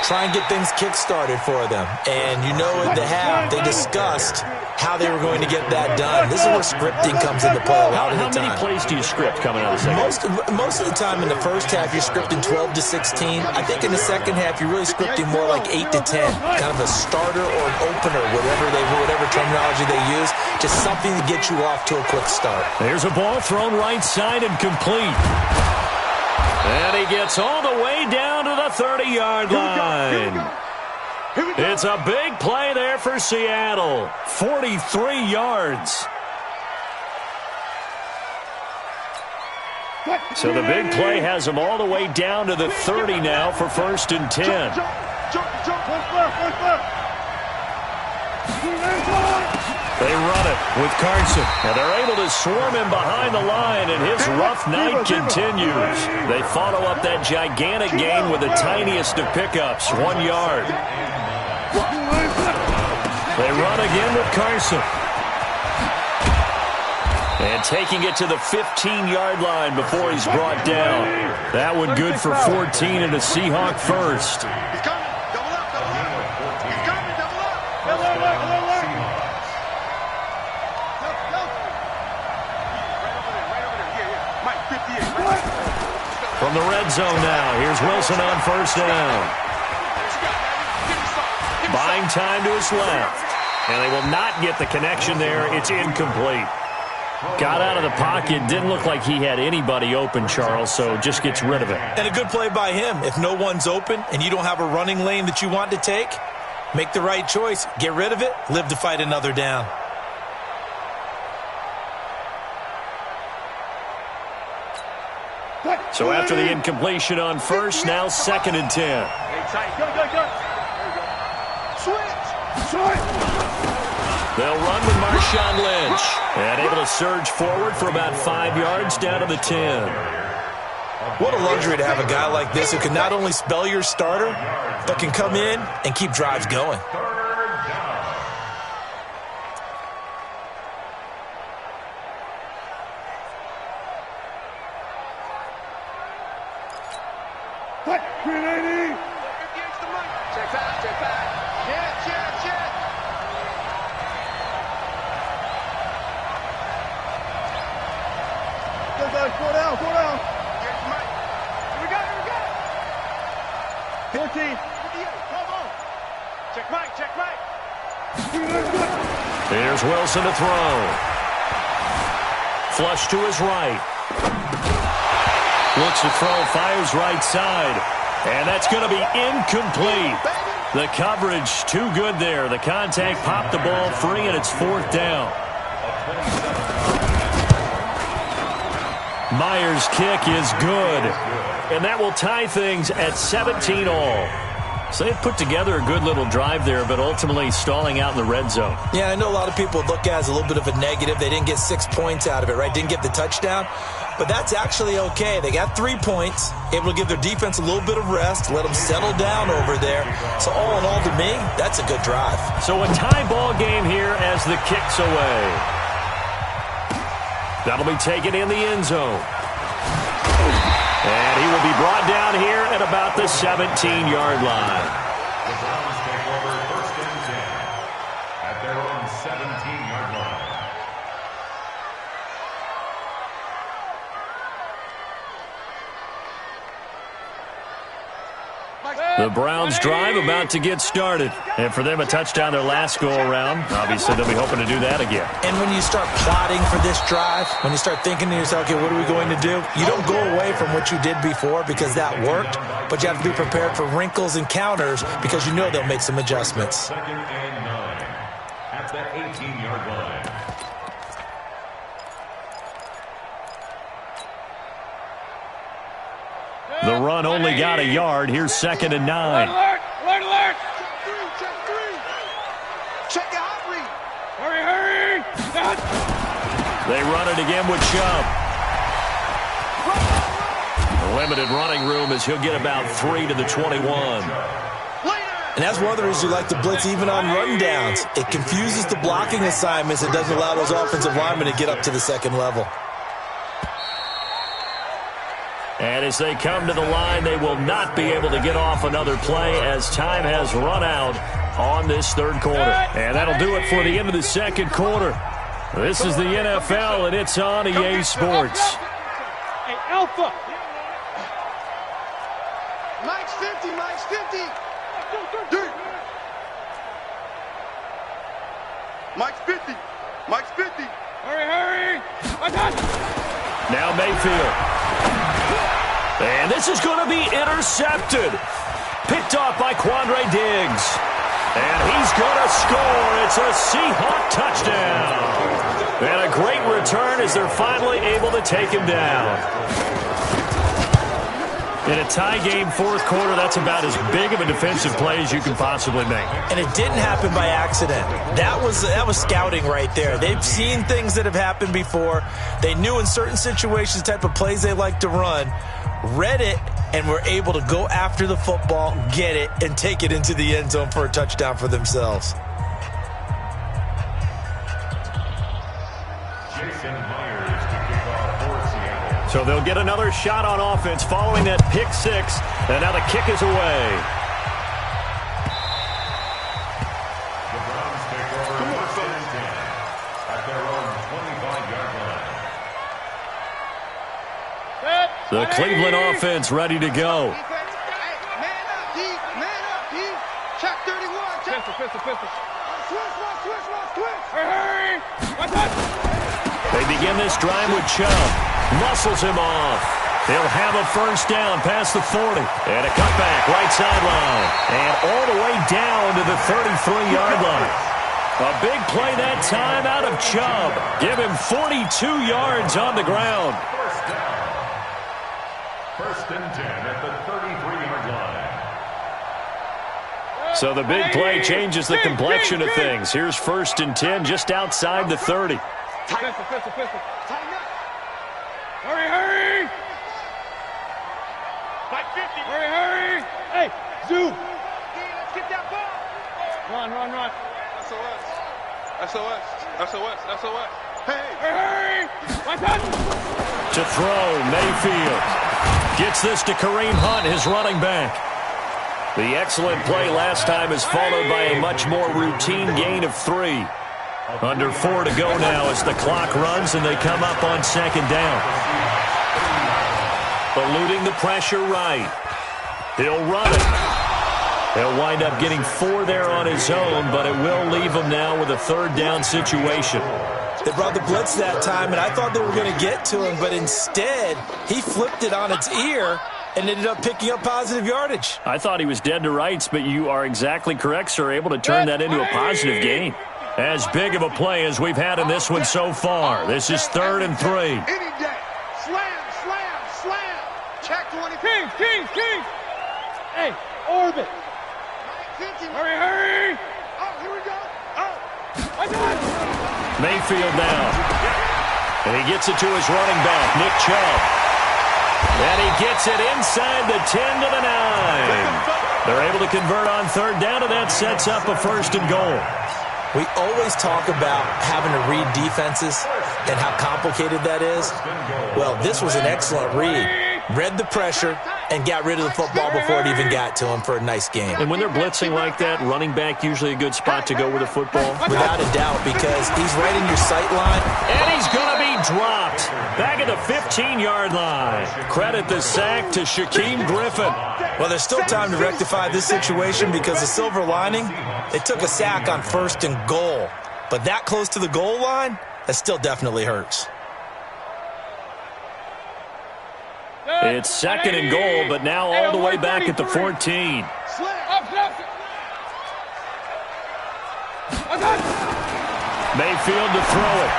Try and get things kick-started for them. And you know at the half, they discussed how they were going to get that done. This is where scripting comes into play a lot of the time. How many plays do you script coming out of the second? Most of the time in the first half, you're scripting 12 to 16. I think in the second half, you're really scripting more like 8 to 10. Kind of a starter or an opener, whatever terminology they use. Just something to get you off to a quick start. There's a ball thrown right side and complete. And he gets all the way down to the 30-yard line. It's a big play there for Seattle. 43 yards. So the big play has them all the way down to the 30 now for 1st and 10. They run it with Carson, and they're able to swarm him behind the line, and his rough night continues. They follow up that gigantic gain with the tiniest of pickups, 1 yard. They run again with Carson. And taking it to the 15-yard line before he's brought down. That one good for 14 and a Seahawk first. From the red zone now, here's Wilson on 1st down. Buying time to his left. And they will not get the connection there. It's incomplete. Got out of the pocket. Didn't look like he had anybody open, Charles, so just gets rid of it. And a good play by him. If no one's open and you don't have a running lane that you want to take, make the right choice. Get rid of it. Live to fight another down. So after the incompletion on first, now 2nd and 10. They'll run with Marshawn Lynch. And able to surge forward for about 5 yards down to the 10. What a luxury to have a guy like this who can not only spell your starter, but can come in and keep drives going. Here's Wilson to throw. Flush to his right. Looks to throw, fires right side. And that's going to be incomplete. The coverage too good there. The contact popped the ball free, and it's 4th down. Myers' kick is good. And that will tie things at 17 all. So they put together a good little drive there, but ultimately stalling out in the red zone. Yeah, I know a lot of people look at it as a little bit of a negative. They didn't get 6 points out of it, right? Didn't get the touchdown. But that's actually okay. They got 3 points, able to give their defense a little bit of rest, let them settle down over there. So all in all, to me, that's a good drive. So a tie ball game here as the kick's away. That'll be taken in the end zone. And he will be brought down here at about the 17-yard line. The Browns take over 1st and 10 at their own 17-yard line. The Browns drive about to get started. And for them, a touchdown their last go-around. Obviously, they'll be hoping to do that again. And when you start plotting for this drive, when you start thinking to yourself, okay, what are we going to do? You don't go away from what you did before because that worked, but you have to be prepared for wrinkles and counters because you know they'll make some adjustments. 2nd and 9 at the 18-yard line. The run only got a yard. Here's 2nd and 9. Alert! Alert! Alert! Check 3! Check the hot read! Hurry! Hurry! They run it again with Chubb. Limited running room as he'll get about 3 to the 21. And that's one of the reasons you like to blitz even on rundowns. It confuses the blocking assignments. It doesn't allow those offensive linemen to get up to the 2nd level. And as they come to the line, they will not be able to get off another play as time has run out on this 3rd quarter. And that'll do it for the end of the 2nd quarter. This is the NFL, and it's on EA Sports. Hey, Alpha! Mike's 50, Mike's 50! Dude! Mike's 50! Mike's 50! Hurry, hurry! I got it! Now Mayfield. And this is going to be intercepted. Picked off by Quandre Diggs. And he's going to score. It's a Seahawk touchdown. And a great return as they're finally able to take him down. In a tie game 4th quarter, that's about as big of a defensive play as you can possibly make. And it didn't happen by accident. That was scouting right there. They've seen things that have happened before. They knew in certain situations the type of plays they like to run, read it, and were able to go after the football, get it, and take it into the end zone for a touchdown for themselves. So they'll get another shot on offense following that pick 6, and now the kick is away. The Browns take over 1st and 10 at their own 25-yard line. The Cleveland offense ready to go. Man up, D! Man up, D! Check 31! Check! Pistol! Switch! Hurry! Watch out! They begin this drive with Chubb. Muscles him off. He'll have a 1st down past the 40. And a cutback right sideline. And all the way down to the 33-yard line. A big play that time out of Chubb. Give him 42 yards on the ground. First and 10 at the 33-yard line. So the big play changes the complexion of things. Here's first and 10 just outside the 30. Pistol. Tighten up. Hurry. 50. Hurry. Hey, zoom. Let's get that ball. Run. SOS. Hey. My touch. To throw, Mayfield. Gets this to Kareem Hunt, his running back. The excellent play last time is followed by a much more routine gain of 3. Under 4 to go now as the clock runs and they come up on second down. Eluding the pressure right. He'll run it. He'll wind up getting 4 there on his own, but it will leave him now with a third down situation. They brought the blitz that time, and I thought they were going to get to him, but instead, he flipped it on its ear and ended up picking up positive yardage. I thought he was dead to rights, but you are exactly correct, sir, able to turn that into a positive gain. As big of a play as we've had in this one so far. This is 3rd and 3. Any day. Slam. Check 20. Kings. Hey, orbit. Hurry. Oh, here we go. Oh. Mayfield now. And he gets it to his running back, Nick Chubb. And he gets it inside the 10 to the 9. They're able to convert on third down, and that sets up a first and goal. We always talk about having to read defenses and how complicated that is. Well, this was an excellent read. Read the pressure and got rid of the football before it even got to him for a nice game. And when they're blitzing like that, running back usually a good spot to go with the football. Without a doubt, because he's right in your sight line. And he's going to be dropped back at the 15-yard line. Credit the sack to Shaquem Griffin. Well, there's still time to rectify this situation because the silver lining, it took a sack on 1st and goal. But that close to the goal line, that still definitely hurts. It's 2nd and goal, but now all the way back at the 14. Mayfield to throw it.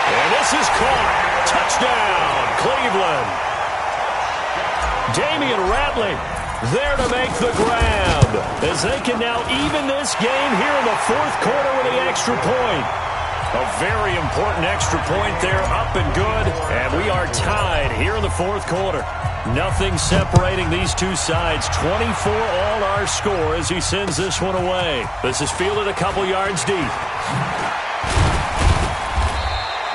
And this is caught. Touchdown, Cleveland. Damian Ratley there to make the grab as they can now even this game here in the 4th quarter with the extra point. A very important extra point there, up and good. And we are tied here in the 4th quarter. Nothing separating these two sides. 24 all our score as he sends this one away. This is fielded a couple yards deep.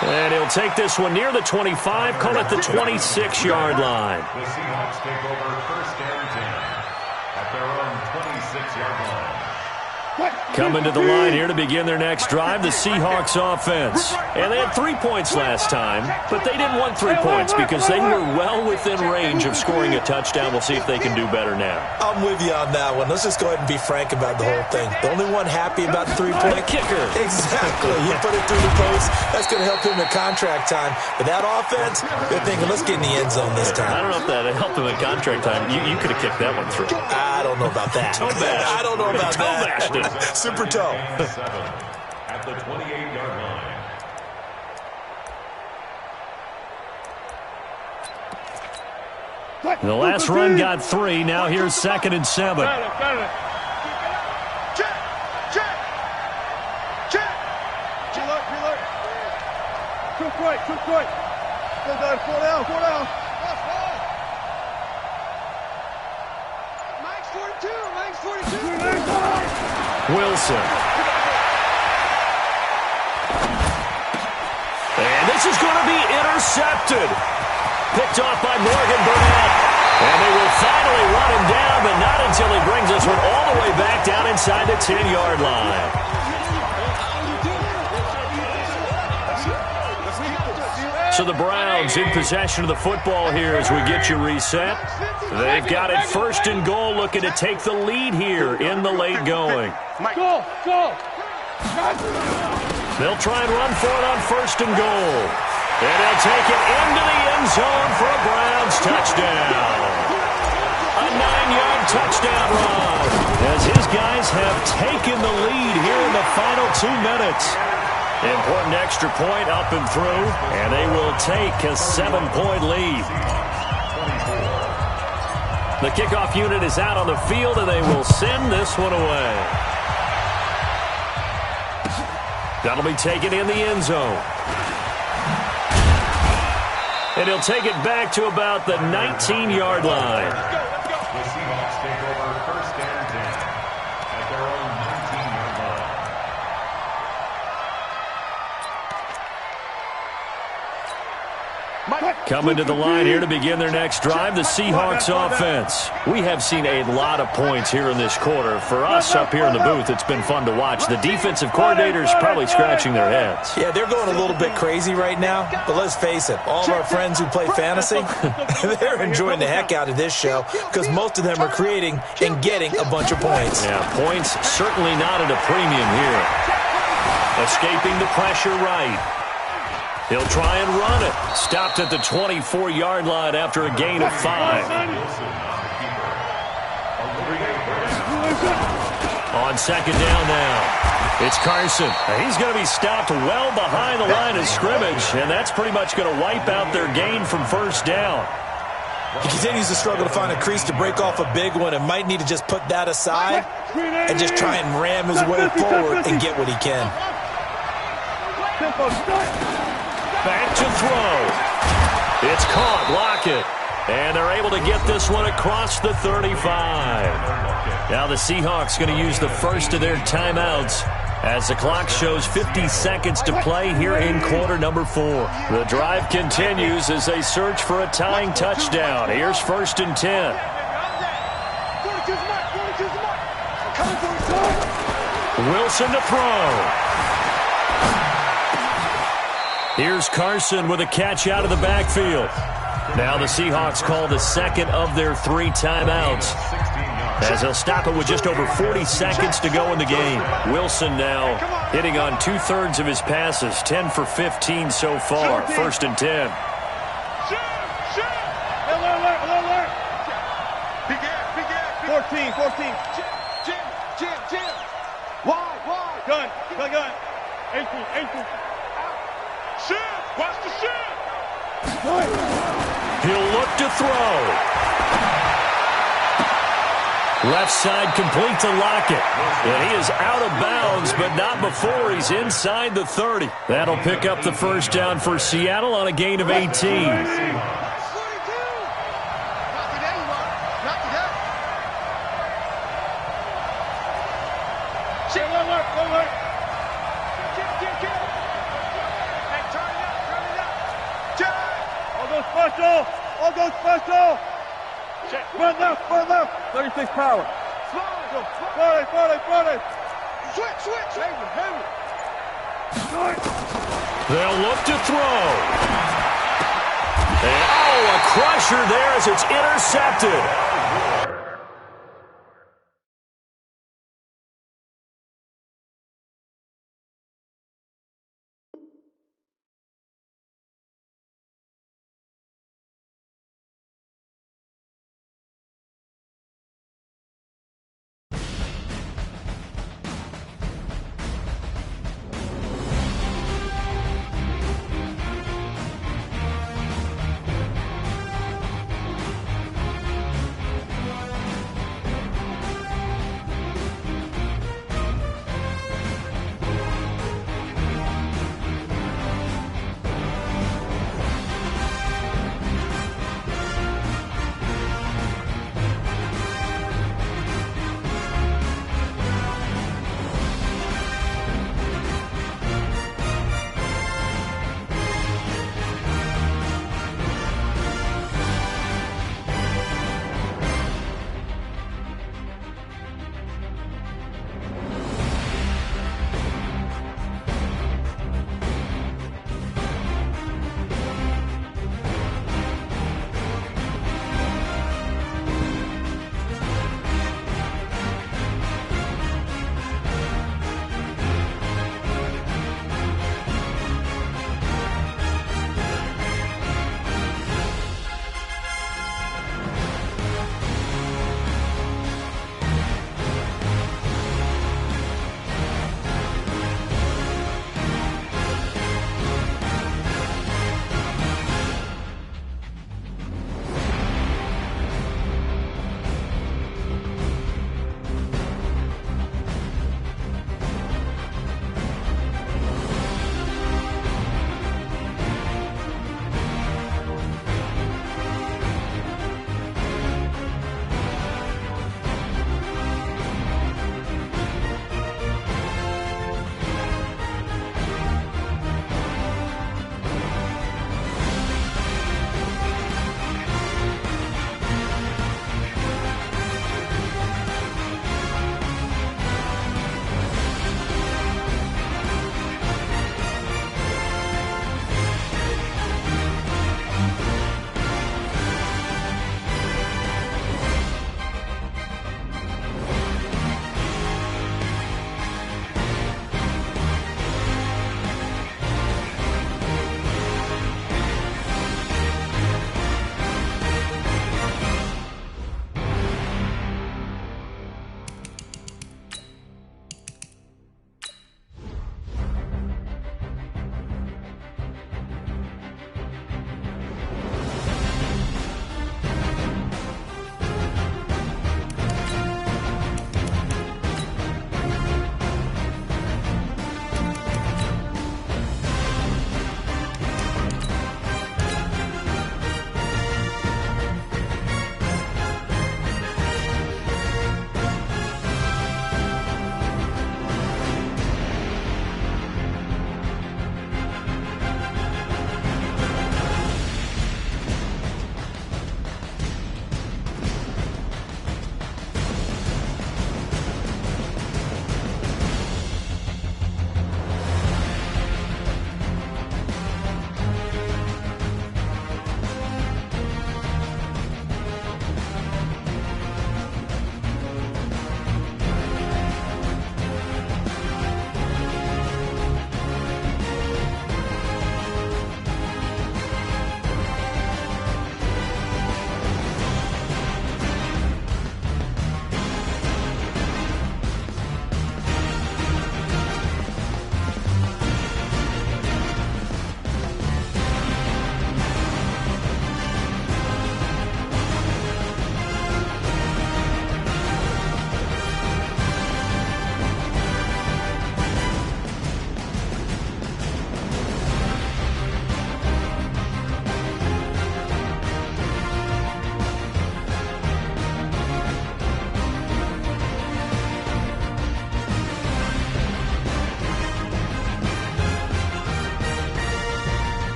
And he'll take this one near the 25, call it the 26-yard line. The Seahawks take over 1st and 10 at their own 26-yard line. Coming to the line here to begin their next drive, the Seahawks offense. And they had 3 points last time, but they didn't want 3 points because they were well within range of scoring a touchdown. We'll see if they can do better now. I'm with you on that one. Let's just go ahead and be frank about the whole thing. The only one happy about the 3-point kicker. Exactly. You put it through the post. That's going to help him at contract time. But that offense, they're thinking, let's get in the end zone this time. I don't know if that helped him at contract time. You could have kicked that one through. I don't know about that. I don't know about that. Super toe. At the 28-yard line. The last run got 3. Now here's 2nd and 7. Check. Reload. Too quick. Go down, 4 down. Mike's 42. Wilson. And this is going to be intercepted. Picked off by Morgan Burnett. And they will finally run him down, but not until he brings this one all the way back down inside the 10-yard line. So the Browns in possession of the football here as we get you reset. They've got it 1st and goal, looking to take the lead here in the late going. Go. They'll try and run for it on 1st and goal. And they'll take it into the end zone for a Browns touchdown. A 9-yard touchdown run as his guys have taken the lead here in the final 2 minutes. Important extra point up and through, and they will take a 7-point lead. The kickoff unit is out on the field, and they will send this one away. That'll be taken in the end zone. And he'll take it back to about the 19-yard line. The Seahawks take over first and 10 at their own 19-yard line. Coming to the line here to begin their next drive, the Seahawks offense. We have seen a lot of points here in this quarter. For us up here in the booth, it's been fun to watch. The defensive coordinators probably scratching their heads. Yeah, they're going a little bit crazy right now, but let's face it, all of our friends who play fantasy, they're enjoying the heck out of this show because most of them are creating and getting a bunch of points. Yeah, points certainly not at a premium here. Escaping the pressure right. He'll try and run it. Stopped at the 24-yard line after a gain of 5. On second down now, it's Carson. He's going to be stopped well behind the line of scrimmage, and that's pretty much going to wipe out their gain from first down. He continues to struggle to find a crease to break off a big one and might need to just put that aside and just try and ram his way forward and get what he can. Back to throw. It's caught. Lockett. And they're able to get this one across the 35. Now the Seahawks going to use the first of their timeouts as the clock shows 50 seconds to play here in quarter number 4. The drive continues as they search for a tying touchdown. Here's first and 10. Wilson to throw. Here's Carson with a catch out of the backfield. Now the Seahawks call the second of their 3 timeouts as they'll stop it with just over 40 seconds to go in the game. Wilson now hitting on 2/3 of his passes, 10 for 15 so far. First and 10. 14. Jim. Wide. Gun. 18. Shift! Watch the shift! He'll look to throw. Left side complete to Lockett. And he is out of bounds, but not before he's inside the 30. That'll pick up the first down for Seattle on a gain of 18. All go special. Run left. 36 power. Slide. Switch. They'll look to throw. And, a crusher there as it's intercepted.